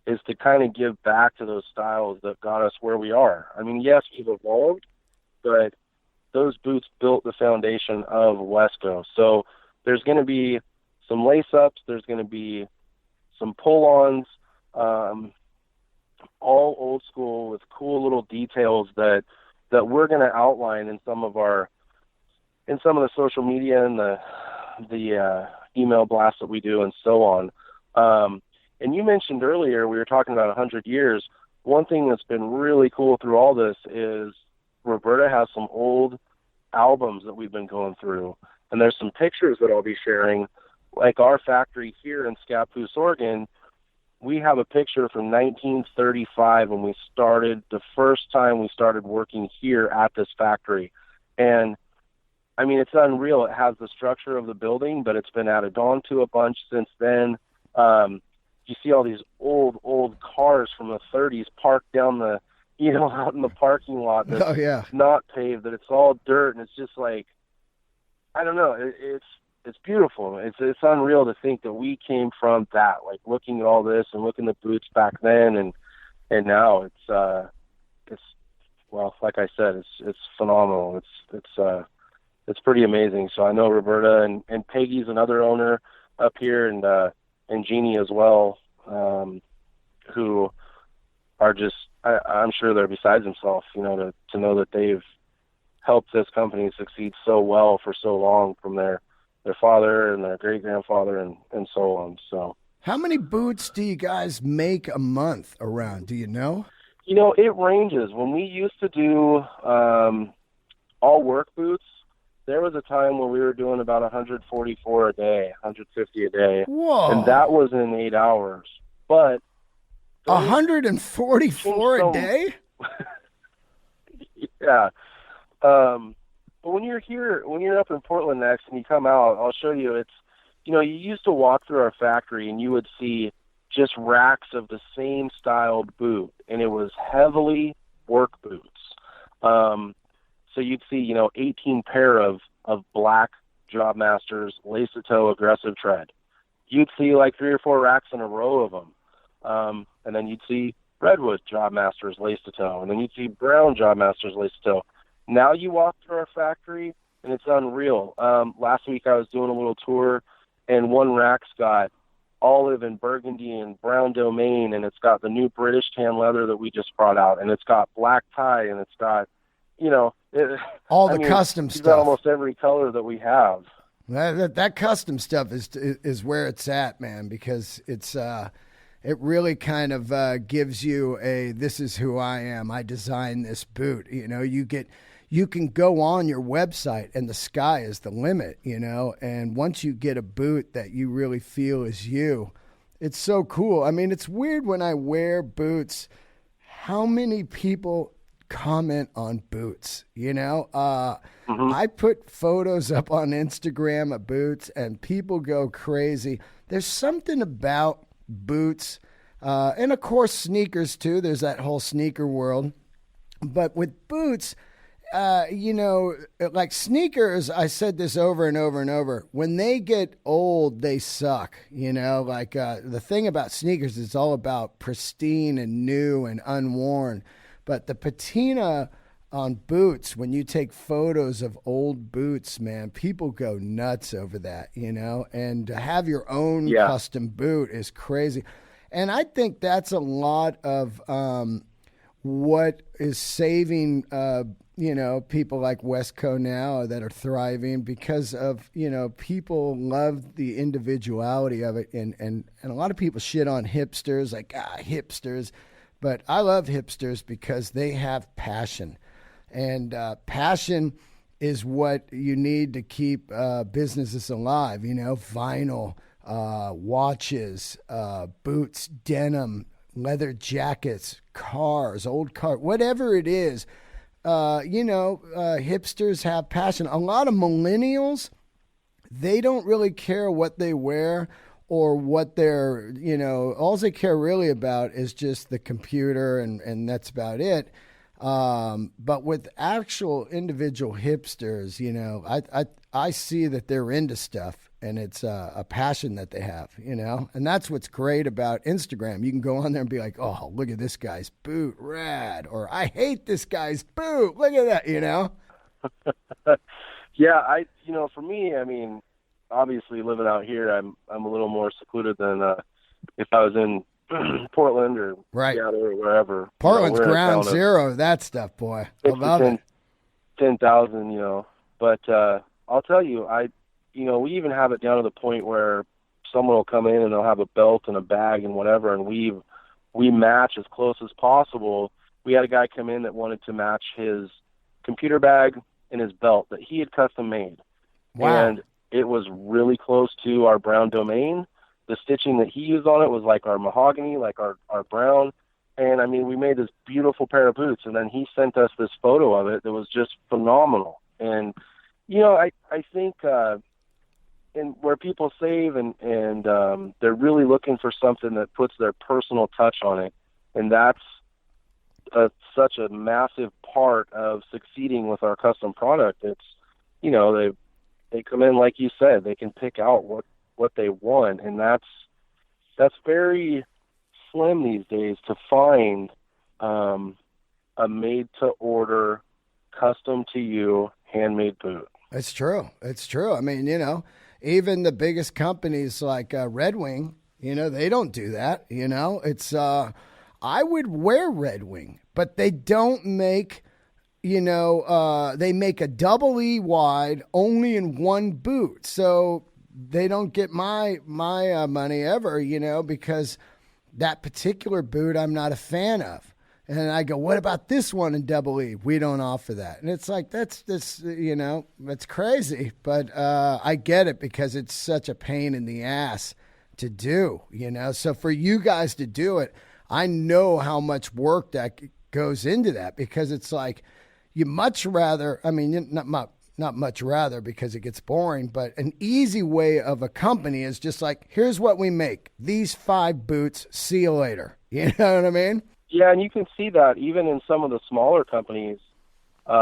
is to kind of give back to those styles that got us where we are. I mean, yes, we've evolved, but those boots built the foundation of Wesco. So there's going to be some lace-ups, there's going to be some pull-ons, all old school with cool little details that we're going to outline in some of the social media and the email blasts that we do and so on. And you mentioned earlier, we were talking about 100 years. One thing that's been really cool through all this is Roberta has some old albums that we've been going through, and there's some pictures that I'll be sharing. Like our factory here in Scappoose, Oregon, we have a picture from 1935 when the first time we started working here at this factory. And I mean, it's unreal. It has the structure of the building, but it's been added on to a bunch since then. You see all these old cars from the 30s parked down out in the parking lot that's not paved, that it's all dirt, and it's just like, I don't know, it's beautiful. It's unreal to think that we came from that, like looking at all this and looking at boots back then and now it's well, like I said, it's phenomenal. It's pretty amazing. So I know Roberta and Peggy's another owner up here, and Jeannie as well, who are just, I'm sure they're beside themselves, to know that they've helped this company succeed so well for so long from their father and their great-grandfather and so on. So, how many boots do you guys make a month around? Do you know? It ranges. When we used to do all work boots, there was a time when we were doing about 144 a day, 150 a day. Whoa. And that was in 8 hours. But 144 a day? Yeah. But when you're up in Portland next and you come out, I'll show you. It's, you used to walk through our factory and you would see just racks of the same styled boot, and it was heavily work boots. So you'd see, 18 pair of black Job Masters, lace-to-toe, aggressive tread. You'd see like 3 or 4 racks in a row of them. And then you'd see Redwood Job Masters, lace-to-toe. And then you'd see brown Job Masters, lace-to-toe. Now you walk through our factory, and it's unreal. Last week I was doing a little tour, and one rack's got olive and burgundy and brown domain, and it's got the new British tan leather that we just brought out, and it's got black tie, and it's got, all the custom it's stuff. got almost every color that we have. That custom stuff is where it's at, man, because it's it really kind of gives you this is who I am. I designed this boot. You can go on your website and the sky is the limit, and once you get a boot that you really feel is you, it's so cool. I mean, it's weird when I wear boots, how many people comment on boots, I put photos up on Instagram of boots and people go crazy. There's something about boots, and of course sneakers too. There's that whole sneaker world, but with boots, you know, like sneakers, I said this over and over and over. When they get old, they suck. You know, like the thing about sneakers is it's all about pristine and new and unworn. But the patina on boots, when you take photos of old boots, man, people go nuts over that, you know, and to have your own custom boot is crazy. And I think that's a lot of what is saving, you know, people like Westco now that are thriving because of, you know, people love the individuality of it. And a lot of people shit on hipsters, like, hipsters. But I love hipsters because they have passion. And passion is what you need to keep businesses alive, you know, vinyl, watches, boots, denim, leather jackets, cars, old cars, whatever it is. You know, hipsters have passion. A lot of millennials, they don't really care what they wear or what they're, you know, all they care really about is just the computer and that's about it. But with actual individual hipsters, you know, I see that they're into stuff and it's a passion that they have, you know, and that's what's great about Instagram. You can go on there and be like, oh, look at this guy's boot, rad, or I hate this guy's boot. Look at that, you know? Yeah. You know, for me, I mean, obviously living out here, I'm a little more secluded than, if I was in Portland or Seattle or wherever. Portland's ground zero of that stuff, boy. I love it. 10,000, you know. But I'll tell you, you know, we even have it down to the point where someone will come in and they'll have a belt and a bag and whatever, and we match as close as possible. We had a guy come in that wanted to match his computer bag and his belt that he had custom made. Wow. And it was really close to our brown domain. The stitching that he used on it was like our mahogany, like our brown. And, I mean, we made this beautiful pair of boots, and then he sent us this photo of it that was just phenomenal. And, you know, I think and where people save and they're really looking for something that puts their personal touch on it, and that's such a massive part of succeeding with our custom product. It's, you know, they come in, like you said, they can pick out what they want, and that's very slim these days to find a made-to-order, custom-to-you, handmade boot. It's true. It's true. I mean, you know, even the biggest companies like Red Wing, you know, they don't do that. You know, it's I would wear Red Wing, but they don't make, you know, they make a double E wide only in one boot. So they don't get my money ever, you know, because that particular boot I'm not a fan of. And I go, what about this one in double E? We don't offer that. And it's like, that's you know, that's crazy. But I get it because it's such a pain in the ass to do, you know. So for you guys to do it, I know how much work that goes into that, because it's like you much rather, I mean, not much rather because it gets boring, but an easy way of a company is just like, here's what we make. These 5 boots, see you later. You know what I mean? Yeah, and you can see that even in some of the smaller companies, they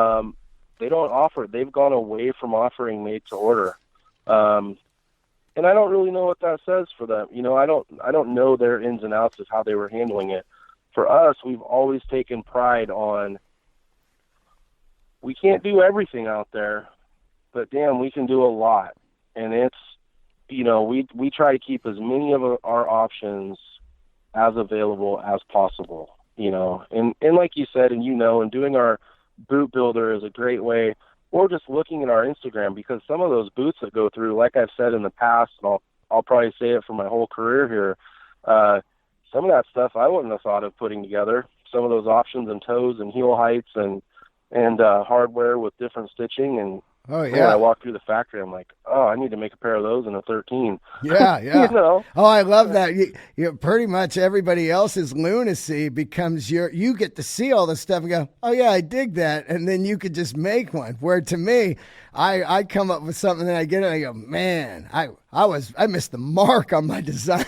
don't offer. They've gone away from offering made to order, and I don't really know what that says for them. You know, I don't know their ins and outs of how they were handling it. For us, we've always taken pride on. We can't do everything out there, but damn, we can do a lot, and it's, you know, we try to keep as many of our options as available as possible. You know, and like you said, and you know, and doing our boot builder is a great way, or just looking at our Instagram, because some of those boots that go through, like I've said in the past, and I'll probably say it for my whole career here, some of that stuff I wouldn't have thought of putting together. Some of those options and toes and heel heights and hardware with different stitching, and oh yeah, when I walk through the factory, I'm like, oh, I need to make a pair of those in a 13. Yeah. You know? Oh, I love that. You pretty much everybody else's lunacy becomes you get to see all this stuff and go, oh yeah, I dig that, and then you could just make one. Where to me, I come up with something and I get it and I go, man, I missed the mark on my design.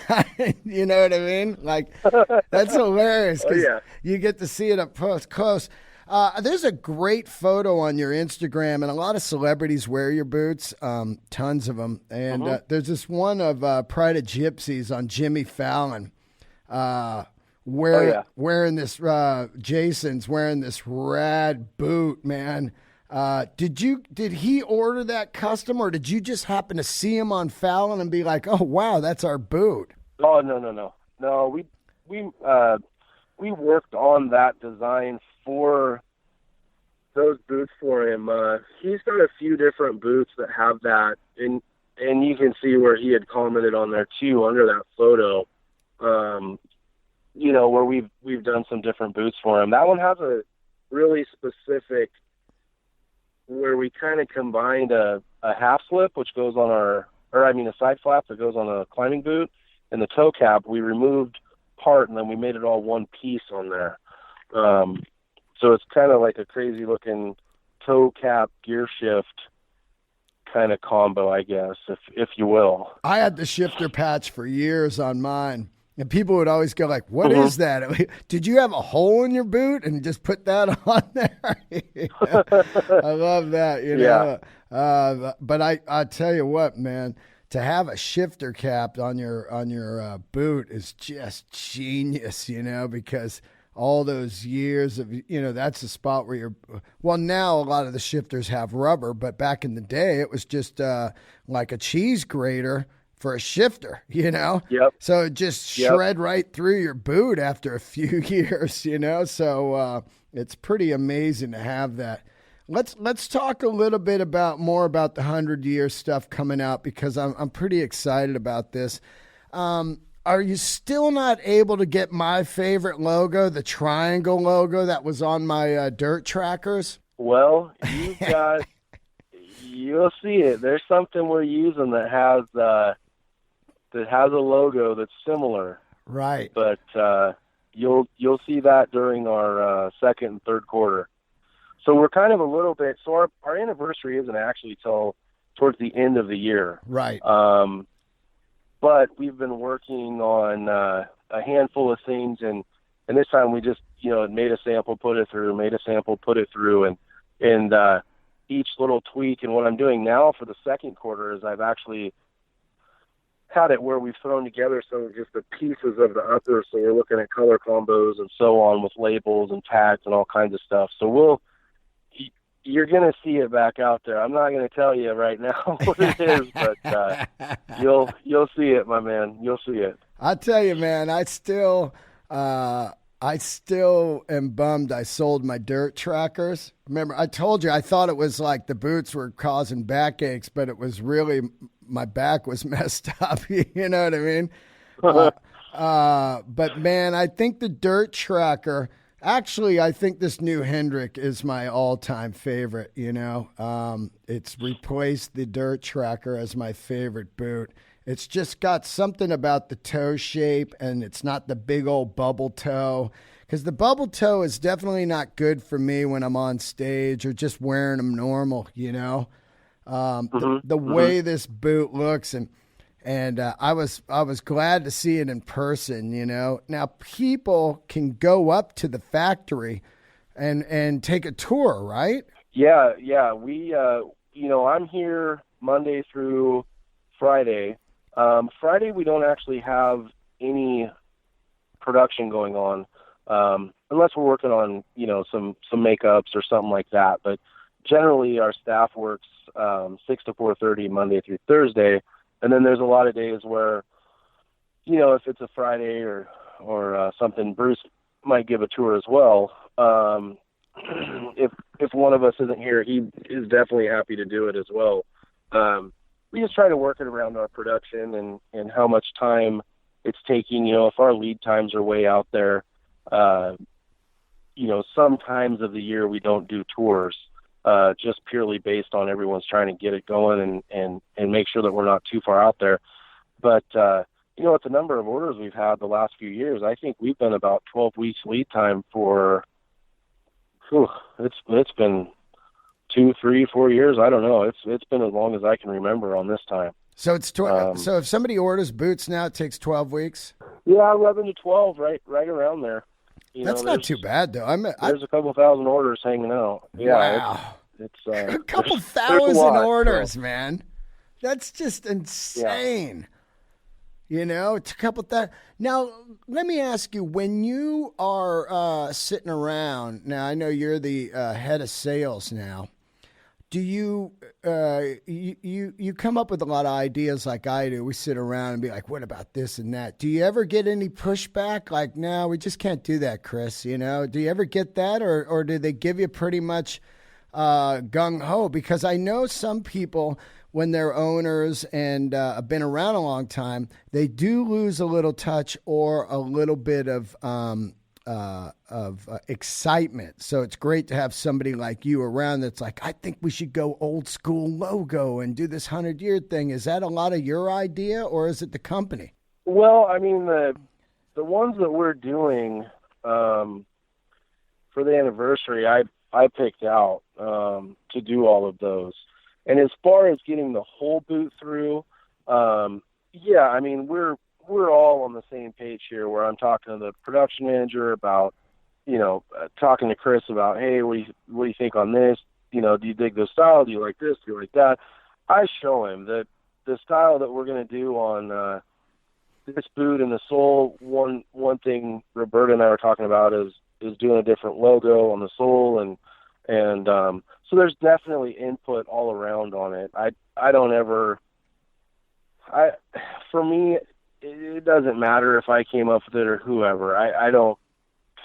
You know what I mean? Like, that's hilarious because you get to see it up close. There's a great photo on your Instagram, and a lot of celebrities wear your boots, tons of them. And there's this one of Pride of Gypsies on Jimmy Fallon, wearing this. Jason's wearing this rad boot, man. Did he order that custom, or did you just happen to see him on Fallon and be like, "Oh wow, that's our boot"? Oh no. We worked on that design for those boots for him. He's got a few different boots that have that, and you can see where he had commented on there too under that photo. Where we've done some different boots for him. That one has a really specific where we kind of combined a half slip, which goes on a side flap that goes on a climbing boot, and the toe cap. We removed part and then we made it all one piece on there. So it's kind of like a crazy looking toe cap gear shift kind of combo, I guess, if you will. I had the shifter patch for years on mine, and people would always go like, "What is that? Did you have a hole in your boot and just put that on there?" I love that, Yeah. But I tell you what, man, to have a shifter cap on your boot is just genius, because all those years of, that's the spot where now a lot of the shifters have rubber, but back in the day it was just like a cheese grater for a shifter, Yep. So it just shred right through your boot after a few years, so it's pretty amazing to have that. Let's talk a little bit more about the 100-year stuff coming out, because I'm pretty excited about this. Are you still not able to get my favorite logo, the triangle logo that was on my dirt trackers? Well, you'll see it. There's something we're using that has a logo that's similar. Right. But you'll see that during our second and third quarter. So we're kind of a little bit. So our anniversary isn't actually till towards the end of the year. Right. But we've been working on a handful of things, and this time we just made a sample, put it through, and each little tweak. And what I'm doing now for the second quarter is I've actually had it where we've thrown together some of just the pieces of the upper. So we're looking at color combos and so on with labels and tags and all kinds of stuff. So you're going to see it back out there. I'm not going to tell you right now what it is, but you'll see it, my man. You'll see it. I tell you, man, I still am bummed I sold my dirt trackers. Remember, I told you I thought it was like the boots were causing backaches, but it was really my back was messed up. You know what I mean? But man, I think the dirt tracker. Actually, I think this new Hendrick is my all-time favorite, It's replaced the Dirt Tracker as my favorite boot. It's just got something about the toe shape, and it's not the big old bubble toe. Because the bubble toe is definitely not good for me when I'm on stage or just wearing them normal, The way this boot looks, and I was glad to see it in person, Now people can go up to the factory and take a tour, right? Yeah. We, I'm here Monday through Friday. Friday we don't actually have any production going on, unless we're working on, some makeups or something like that. But generally our staff works 6 to 4:30 Monday through Thursday. And then there's a lot of days where, if it's a Friday or something, Bruce might give a tour as well. If one of us isn't here, he is definitely happy to do it as well. We just try to work it around our production and how much time it's taking. If our lead times are way out there, some times of the year we don't do tours. Just purely based on everyone's trying to get it going and make sure that we're not too far out there. But, with the number of orders we've had the last few years, I think we've been about 12 weeks lead time for, it's been 2, 3, 4 years. I don't know. It's been as long as I can remember on this time. So it's so if somebody orders boots now, it takes 12 weeks? Yeah, 11 to 12, right around there. That's not too bad though. There's a couple thousand orders hanging out. Yeah, wow. it's A couple there's a thousand lot, orders, so. man. That's just insane. You know, it's a couple that. Now, let me ask you: when you are sitting around, now I know you're the head of sales now. Do you you come up with a lot of ideas like I do? We sit around and be like, "What about this and that?" Do you ever get any pushback? Like, no, we just can't do that, Chris. You know, do you ever get that, or do they give you pretty much gung ho? Because I know some people, when they're owners and have been around a long time, they do lose a little touch or a little bit of excitement. So it's great to have somebody like you around that's like, I think we should go old school logo and do this 100-year thing. Is that a lot of your idea, or is it the company? Well, I mean, the ones that we're doing for the anniversary, I picked out to do all of those. And as far as getting the whole boot through, yeah, I mean, we're all on the same page here, where I'm talking to the production manager about, talking to Chris about, hey, what do you think on this? Do you dig this style? Do you like this? Do you like that? I show him that the style that we're going to do on this boot and the sole. One thing Roberta and I were talking about is doing a different logo on the sole, and so there's definitely input all around on it. For me, it doesn't matter if I came up with it or whoever. I don't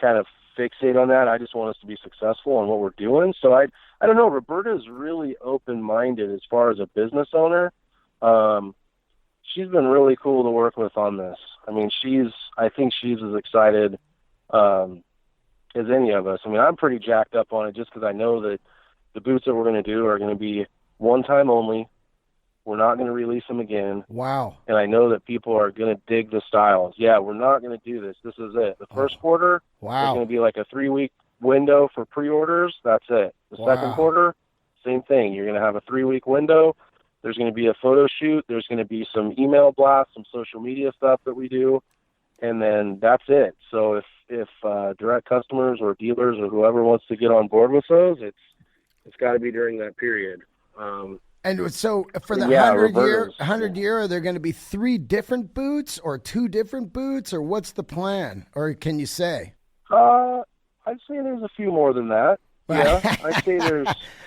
kind of fixate on that. I just want us to be successful on what we're doing. So I don't know. Roberta is really open-minded as far as a business owner. She's been really cool to work with on this. I mean, I think she's as excited as any of us. I mean, I'm pretty jacked up on it just because I know that the boots that we're going to do are going to be one time only. We're not going to release them again. Wow. And I know that people are going to dig the styles. Yeah, we're not going to do this. This is it. The first quarter is going to be like a 3-week window for pre-orders. That's it. The second quarter, same thing. You're going to have a 3-week window. There's going to be a photo shoot. There's going to be some email blasts, some social media stuff that we do. And then that's it. So if direct customers or dealers or whoever wants to get on board with those, it's got to be during that period. And so for the 100-year, are there going to be 3 different boots or 2 different boots, or what's the plan? Or can you say? I'd say there's a few more than that. Yeah, I'd say there's.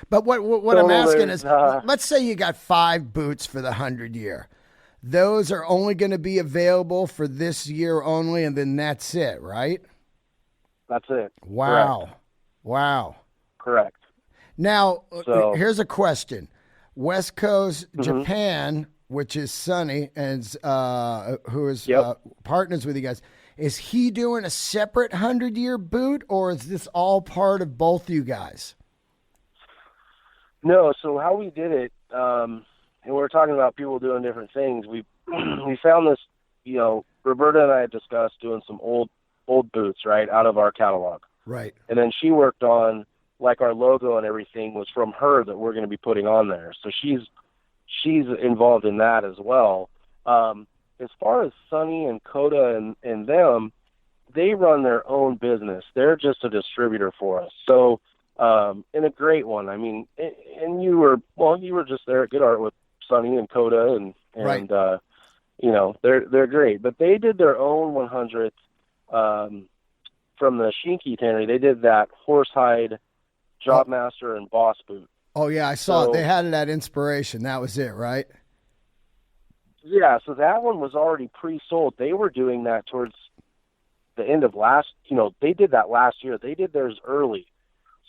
But what I'm asking is, let's say you got 5 boots for the 100-year. Those are only going to be available for this year only, and then that's it, right? That's it. Wow. Correct. Wow. Correct. Now, here's a question. Wesco's Japan, which is Sonny, and who is partners with you guys, is he doing a separate 100-year boot, or is this all part of both you guys? No, so how we did it, and we're talking about people doing different things. We found this, Roberta and I had discussed doing some old boots, right, out of our catalog. Right. And then she worked on, like, our logo and everything was from her that we're going to be putting on there. So she's involved in that as well. As far as Sonny and Coda and them, they run their own business. They're just a distributor for us. So, and a great one. I mean, and you were just there at Good Art with Sonny and Coda, and right. They're great. But they did their own 100th from the Shinky Tannery. They did that horsehide Jobmaster and Boss boot. Oh yeah, I saw it. They had it at Inspiration. That was it, right? Yeah, so that one was already pre-sold. They were doing that towards the end of they did that last year. They did theirs early.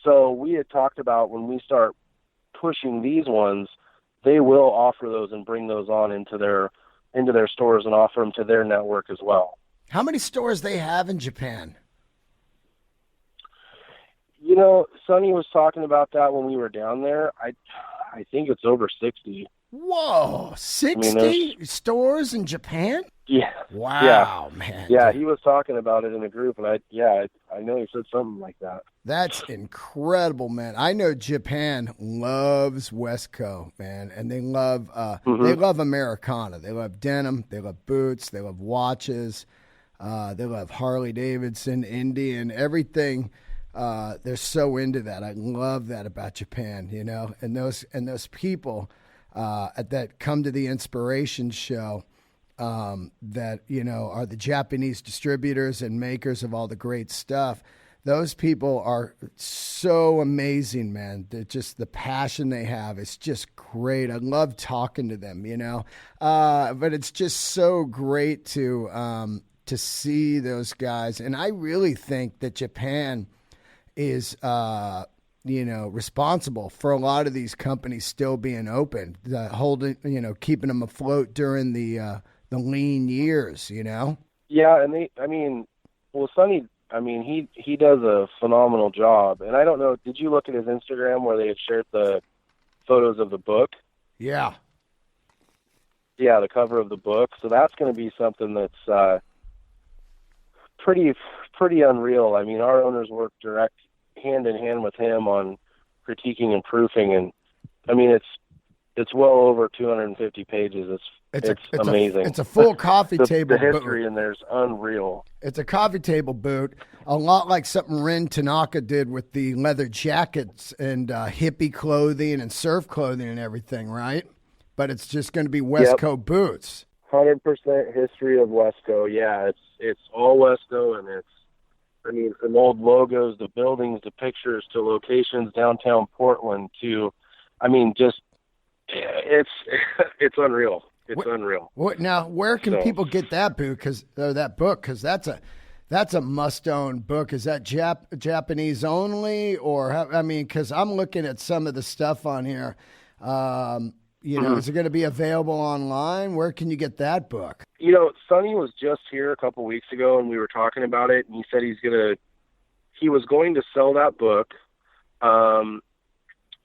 So we had talked about when we start pushing these ones, they will offer those and bring those on into their stores and offer them to their network as well. How many stores they have in Japan? Sonny was talking about that when we were down there. I think it's over 60. Whoa, 60 stores in Japan? Yeah. Wow, man. Yeah, he was talking about it in a group, and I know he said something like that. That's incredible, man. I know Japan loves Westco, man, and they love Americana. They love denim, they love boots, they love watches. They love Harley Davidson, Indian, everything. They're so into that. I love that about Japan, you know, and those people that come to the Inspiration Show that, you know, are the Japanese distributors and makers of all the great stuff. Those people are so amazing, man. They're just, the passion they have is just great. I love talking to them, you know. But it's just so great to see those guys. And I really think that Japan is, you know, responsible for a lot of these companies still being open, holding, you know, keeping them afloat during the lean years, you know. Yeah, and Sonny, he does a phenomenal job. And I don't know, did you look at his Instagram where they had shared the photos of the book? Yeah. Yeah, the cover of the book. So that's going to be something that's pretty unreal. I mean, our owners work direct hand in hand with him on critiquing and proofing, and I mean, it's well over 250 pages. It's amazing. It's a full coffee table. The history in there's unreal. It's a coffee table boot, a lot like something Rin Tanaka did with the leather jackets and hippie clothing and surf clothing and everything, right? But it's just going to be Wesco boots. 100% history of Wesco. Yeah, it's all Wesco, and from old logos, the buildings, the pictures, to locations downtown Portland, to, just it's unreal. It's unreal. Now, where can people get that book? Because that's a must-own book. Is that Japanese only, or because I'm looking at some of the stuff on here. Is it going to be available online? Where can you get that book? Sonny was just here a couple weeks ago, and we were talking about it, and he said he was going to sell that book.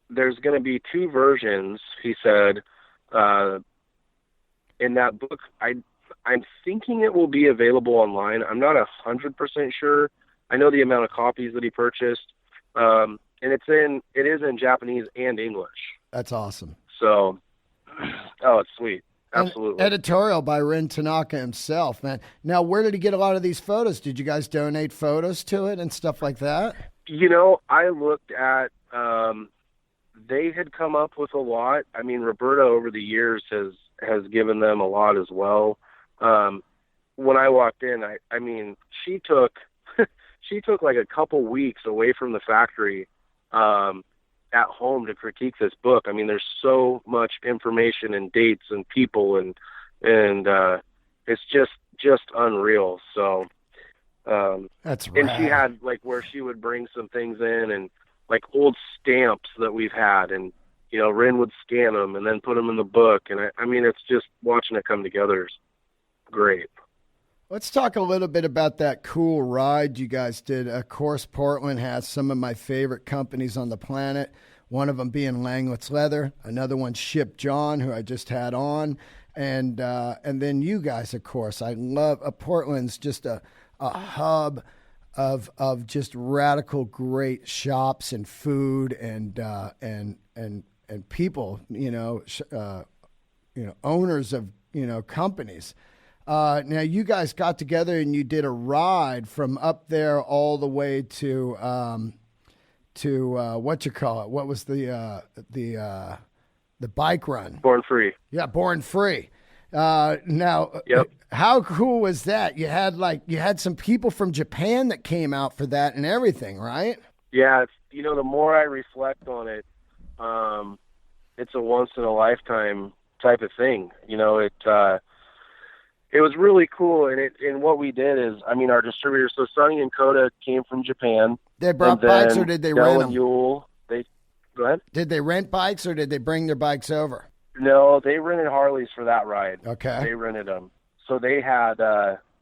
There's going to be 2 versions, he said. In that book, I'm thinking it will be available online. I'm not 100% sure. I know the amount of copies that he purchased, and it is in Japanese and English. That's awesome. So, it's sweet. Absolutely. And editorial by Rin Tanaka himself, man. Now, where did he get a lot of these photos? Did you guys donate photos to it and stuff like that? I looked at, they had come up with a lot. Roberta over the years has given them a lot as well. When I walked in, she took like a couple weeks away from the factory, at home to critique this book. There's so much information and dates and people and it's just unreal. So, that's right. And she had where she would bring some things in and old stamps that we've had, and Rin would scan them and then put them in the book. And it's just watching it come together is great. Let's talk a little bit about that cool ride you guys did. Of course, Portland has some of my favorite companies on the planet, one of them being Langlet's Leather, another one Ship John, who I just had on, and then you guys, of course. I love Portland's just a hub of just radical great shops and food and people, owners of companies. Now you guys got together and you did a ride from up there all the way to what you call it? What was the bike run? Born Free. Yeah, Born Free. Now, yep. How cool was that? You had some people from Japan that came out for that and everything, right? Yeah, the more I reflect on it, it's a once in a lifetime type of thing. It was really cool, and what we did is, our distributors. So Sonny and Koda came from Japan. They brought bikes, or did they rent them? Go ahead. Did they rent bikes, or did they bring their bikes over? No, they rented Harleys for that ride. Okay. They rented them. So they had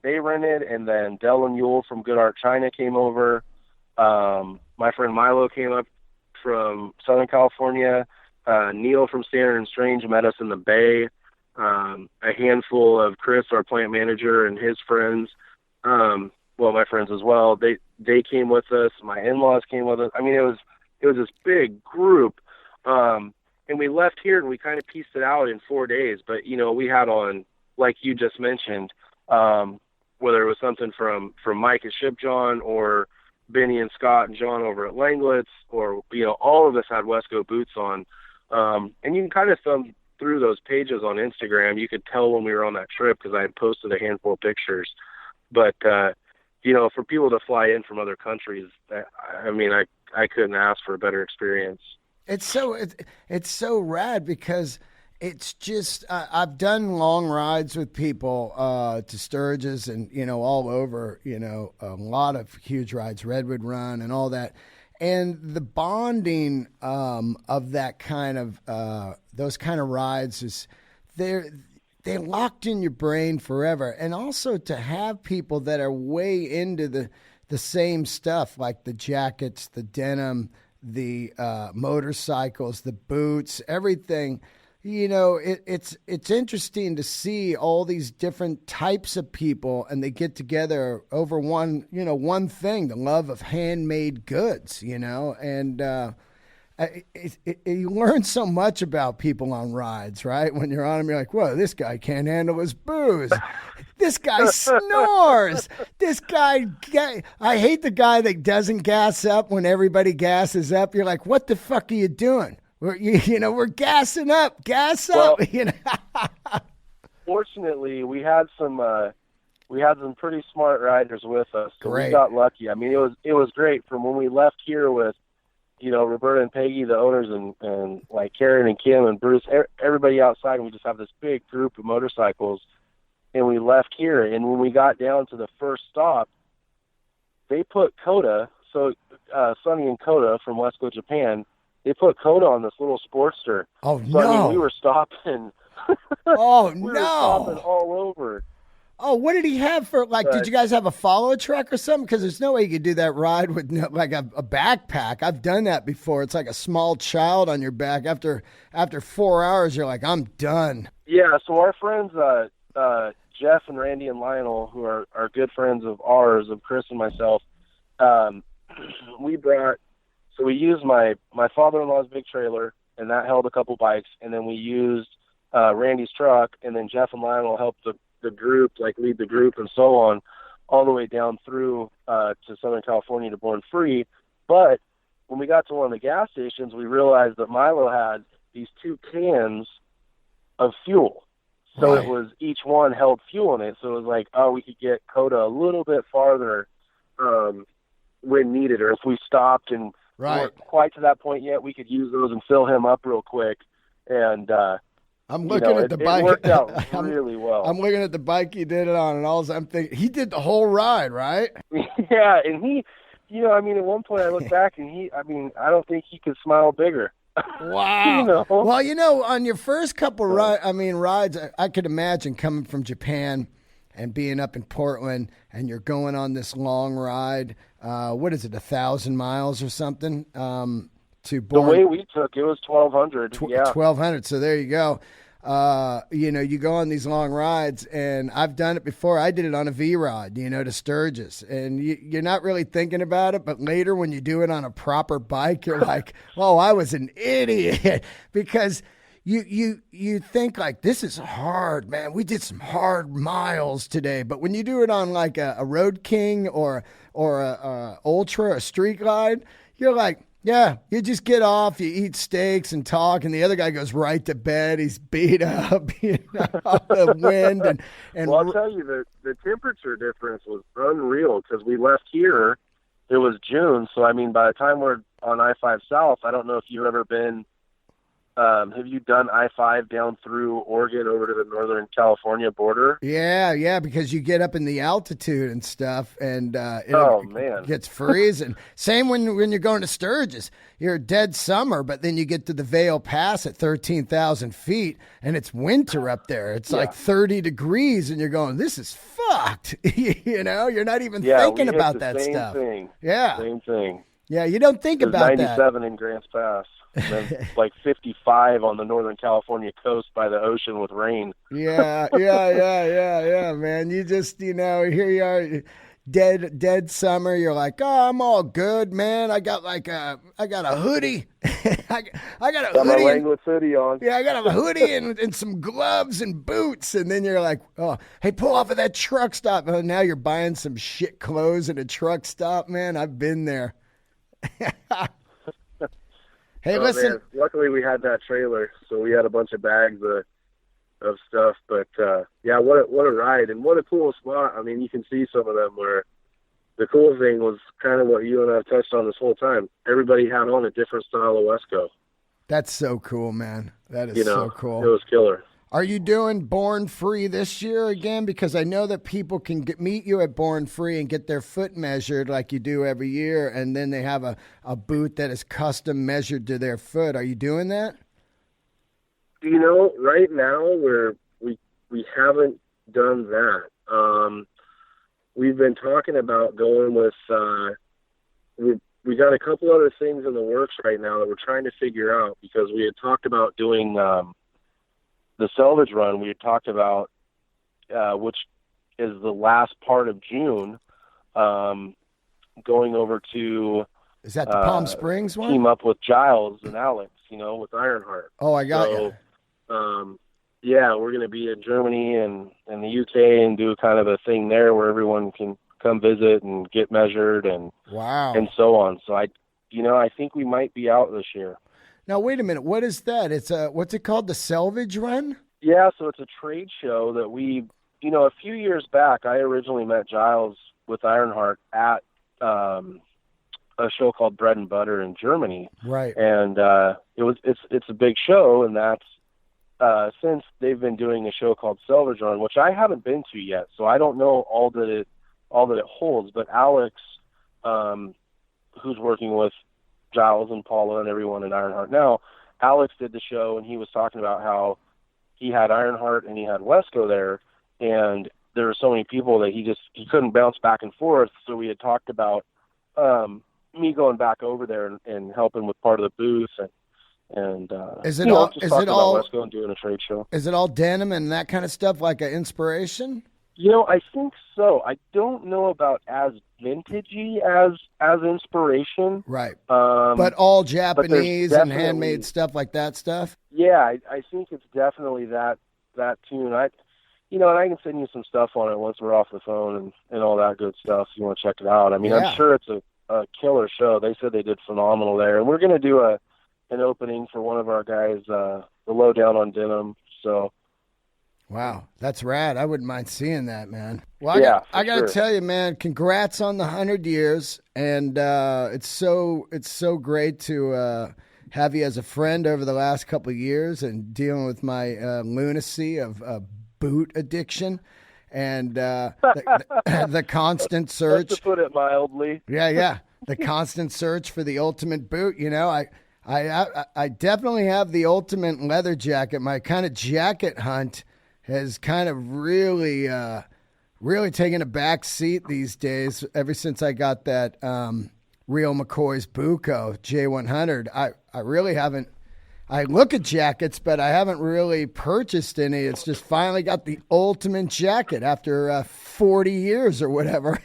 they rented, and then Dell and Yule from Good Art China came over. My friend Milo came up from Southern California. Neil from Standard and Strange met us in the Bay. A handful of Chris, our plant manager, and his friends, my friends as well, they came with us. My in-laws came with us. It was this big group, and we left here and we kind of pieced it out in 4 days. But we had on, like you just mentioned, whether it was something from Mike at Ship John or Benny and Scott and John over at Langlet's, or, you know, all of us had Wesco boots on. And you can kind of thumb through those pages on Instagram. You could tell when we were on that trip because I had posted a handful of pictures. But, you know, for people to fly in from other countries, I mean, I couldn't ask for a better experience. It's so rad because it's just I've done long rides with people to Sturgis and, you know, all over, you know, a lot of huge rides, Redwood Run and all that. And the bonding of that kind of those kind of rides is they're locked in your brain forever. And also to have people that are way into the same stuff, like the jackets, the denim, the motorcycles, the boots, everything. You know, it's interesting to see all these different types of people, and they get together over one thing, the love of handmade goods, you know, and you learn so much about people on rides, right? When you're on them, you're like, whoa, this guy can't handle his booze. This guy snores. This guy, I hate the guy that doesn't gas up when everybody gasses up. You're like, what the fuck are you doing? We're gassing up. Gas up. Well, you know. Fortunately, we had some pretty smart riders with us, so Great. we got lucky. I mean, it was great from when we left here with, you know, Roberta and Peggy, the owners, and like Karen and Kim and Bruce, everybody outside, and we just have this big group of motorcycles, and we left here. And when we got down to the first stop, they put Coda, so Sonny and Coda from Wesco, Japan, they put Coda on this little Sportster. Oh, so, no. I mean, we were stopping. Oh, we no. were stopping all over. Oh, what did he have for, like, did you guys have a follow truck or something? Because there's no way you could do that ride with, like, a backpack. I've done that before. It's like a small child on your back. After 4 hours, you're like, I'm done. Yeah, so our friends, Jeff and Randy and Lionel, who are good friends of ours, of Chris and myself, we used my father-in-law's big trailer, and that held a couple bikes, and then we used Randy's truck, and then Jeff and Lionel helped the group, like lead the group and so on, all the way down through to Southern California to Born Free. But when we got to one of the gas stations, we realized that Milo had these 2 cans of fuel. So Right. It was, each one held fuel in it. So it was like, oh, we could get Coda a little bit farther when needed, or if we stopped and weren't quite to that point yet, we could use those and fill him up real quick. And I'm looking at the bike. It worked out really well. I'm looking at the bike he did it on, and all I'm thinking, he did the whole ride, right? Yeah, and he, you know, I mean, at one point I look back and I don't think he could smile bigger. Wow. You know? Well, you know, on your first couple rides, I could imagine coming from Japan and being up in Portland, and you're going on this long ride. What is it, 1,000 miles or something? To Born. The way we took it was 1,200. Yeah, 1,200. So there you go. You know, you go on these long rides, and I've done it before. I did it on a V-Rod, you know, to Sturgis, and you're not really thinking about it, but later when you do it on a proper bike, you're like, oh, I was an idiot, because you think like, this is hard, man. We did some hard miles today, but when you do it on like a Road King or a Ultra, a street glide, you're like, yeah, you just get off, you eat steaks and talk, and the other guy goes right to bed. He's beat up, you know, the wind. And well, I'll tell you, the temperature difference was unreal, because we left here, it was June, so I mean, by the time we're on I-5 South, I don't know if you've ever been, have you done I-5 down through Oregon over to the Northern California border? Yeah, because you get up in the altitude and stuff, and man, gets freezing. Same when you're going to Sturgis. You're dead summer, but then you get to the Vail Pass at 13,000 feet, and it's winter up there. It's like 30 degrees, and you're going, this is fucked. You know, you're not even thinking about that stuff. Thing. Yeah, same thing. Yeah, you don't think about 97 that. in Grants Pass. And then like 55 on the Northern California coast by the ocean with rain. Yeah, man. You just, you know, here you are. dead summer. You're like, oh, I'm all good, man. I got a hoodie. I got a Got my hoodie. Wrangler hoodie on. Yeah, I got a hoodie and some gloves and boots. And then you're like, oh, hey, pull off of that truck stop. Oh, now you're buying some shit clothes at a truck stop, man. I've been there. Hey, listen. Man. Luckily, we had that trailer, so we had a bunch of bags of stuff. But yeah, what a ride, and what a cool spot. I mean, you can see some of them where the cool thing was kind of what you and I have touched on this whole time. Everybody had on a different style of Wesco. That's so cool, man. That is so cool. It was killer. Are you doing Born Free this year again? Because I know that people can meet you at Born Free and get their foot measured like you do every year, and then they have a boot that is custom measured to their foot. Are you doing that? Right now we haven't done that. We've been talking about going with we got a couple other things in the works right now that we're trying to figure out, because we had talked about doing the salvage run. We had talked about which is the last part of June, going over to is that the Palm Springs one? Team up with Giles and Alex, with Ironheart. Oh, I got you. Yeah, we're going to be in Germany and the UK and do kind of a thing there where everyone can come visit and get measured and and so on. So I think we might be out this year. Now wait a minute, what is that? It's what's it called? The Salvage Run? Yeah, so it's a trade show that we, a few years back, I originally met Giles with Ironheart at a show called Bread and Butter in Germany. Right. And it's a big show, and that's since they've been doing a show called Salvage Run, which I haven't been to yet, so I don't know all that it holds. But Alex, who's working with Giles and Paula and everyone at Ironheart now, Alex did the show, and he was talking about how he had Ironheart and he had Wesco there, and there were so many people that he couldn't bounce back and forth. So we had talked about me going back over there and helping with part of the booth and is it all Wesco and doing a trade show. Is it all denim and that kind of stuff, like an inspiration? I think so. I don't know about as vintagey as inspiration. Right. But all Japanese and handmade stuff like that stuff? Yeah, I think it's definitely that tune. And I can send you some stuff on it once we're off the phone and all that good stuff if you want to check it out. I mean, yeah. I'm sure it's a killer show. They said they did phenomenal there. And we're going to do an opening for one of our guys, the Lowdown on Denim. So, wow, that's rad. I wouldn't mind seeing that, man. Well, I got to tell you, man, congrats on the 100 years. And it's so great to have you as a friend over the last couple of years and dealing with my lunacy of boot addiction and the constant search. To put it mildly. Yeah. The constant search for the ultimate boot. I definitely have the ultimate leather jacket. My kind of jacket hunt has kind of really taken a back seat these days. Ever since I got that Real McCoy's Buco J100, I really haven't. I look at jackets, but I haven't really purchased any. It's just finally got the ultimate jacket after 40 years or whatever.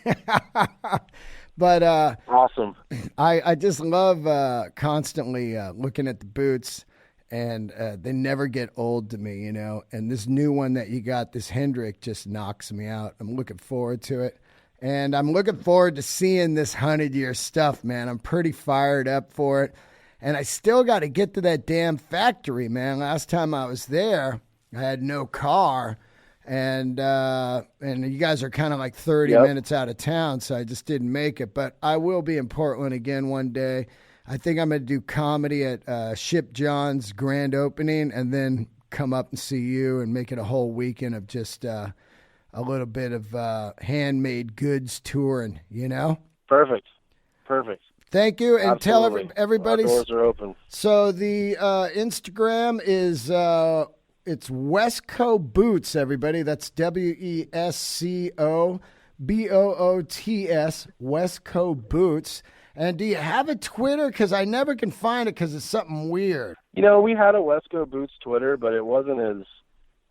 But awesome. I just love constantly looking at the boots, and they never get old to me, And this new one that you got, this Hendrick, just knocks me out. I'm looking forward to it. And I'm looking forward to seeing this 100-year stuff, man. I'm pretty fired up for it. And I still got to get to that damn factory, man. Last time I was there, I had no car. And you guys are kind of like 30 minutes out of town, so I just didn't make it. But I will be in Portland again one day. I think I'm going to do comedy at Ship John's grand opening and then come up and see you and make it a whole weekend of just a little bit of handmade goods touring, Perfect. Thank you, and absolutely. Tell everybody. Our doors are open. So the Instagram is it's Wesco Boots, everybody. That's WESCO BOOTS, Wesco Boots. And do you have a Twitter? Because I never can find it because it's something weird. We had a Wesco Boots Twitter, but it wasn't as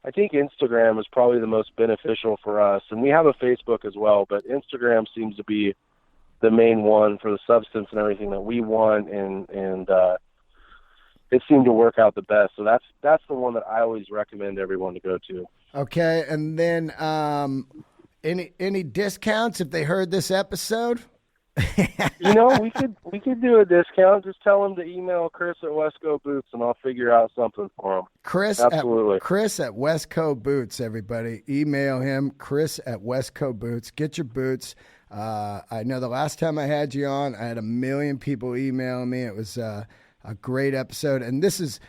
I think Instagram is probably the most beneficial for us, and we have a Facebook as well, but Instagram seems to be the main one for the substance and everything that we want, and it seemed to work out the best. So that's the one that I always recommend everyone to go to. Okay, and then any discounts if they heard this episode? You know, we could do a discount. Just tell them to email Chris at Wesco Boots, and I'll figure out something for them. Chris at Wesco Boots, everybody. Email him, Chris at Wesco Boots. Get your boots. I know the last time I had you on, I had 1 million people emailing me. It was a great episode, and this is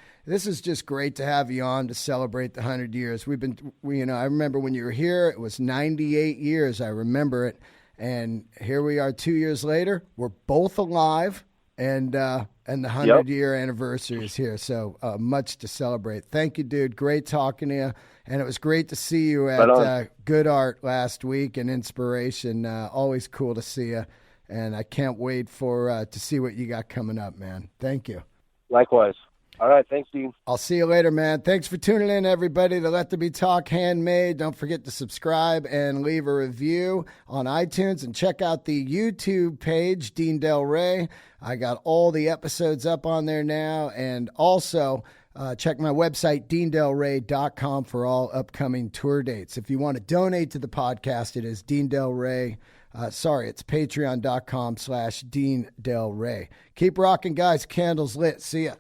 just great to have you on to celebrate the 100 years. I remember when you were here, it was 98 years. I remember it. And here we are 2 years later. We're both alive, and the 100-year anniversary is here. So much to celebrate. Thank you, dude. Great talking to you. And it was great to see you at Good Art last week and Inspiration. Always cool to see you. And I can't wait to see what you got coming up, man. Thank you. Likewise. All right. Thanks, Dean. I'll see you later, man. Thanks for tuning in, everybody, to Let There Be Talk Handmade. Don't forget to subscribe and leave a review on iTunes, and check out the YouTube page, Dean Del Rey. I got all the episodes up on there now, and also check my website, deandelrey.com, for all upcoming tour dates. If you want to donate to the podcast, it is Dean Del Rey. It's patreon.com/Dean Del Rey. Keep rocking, guys. Candles lit. See ya.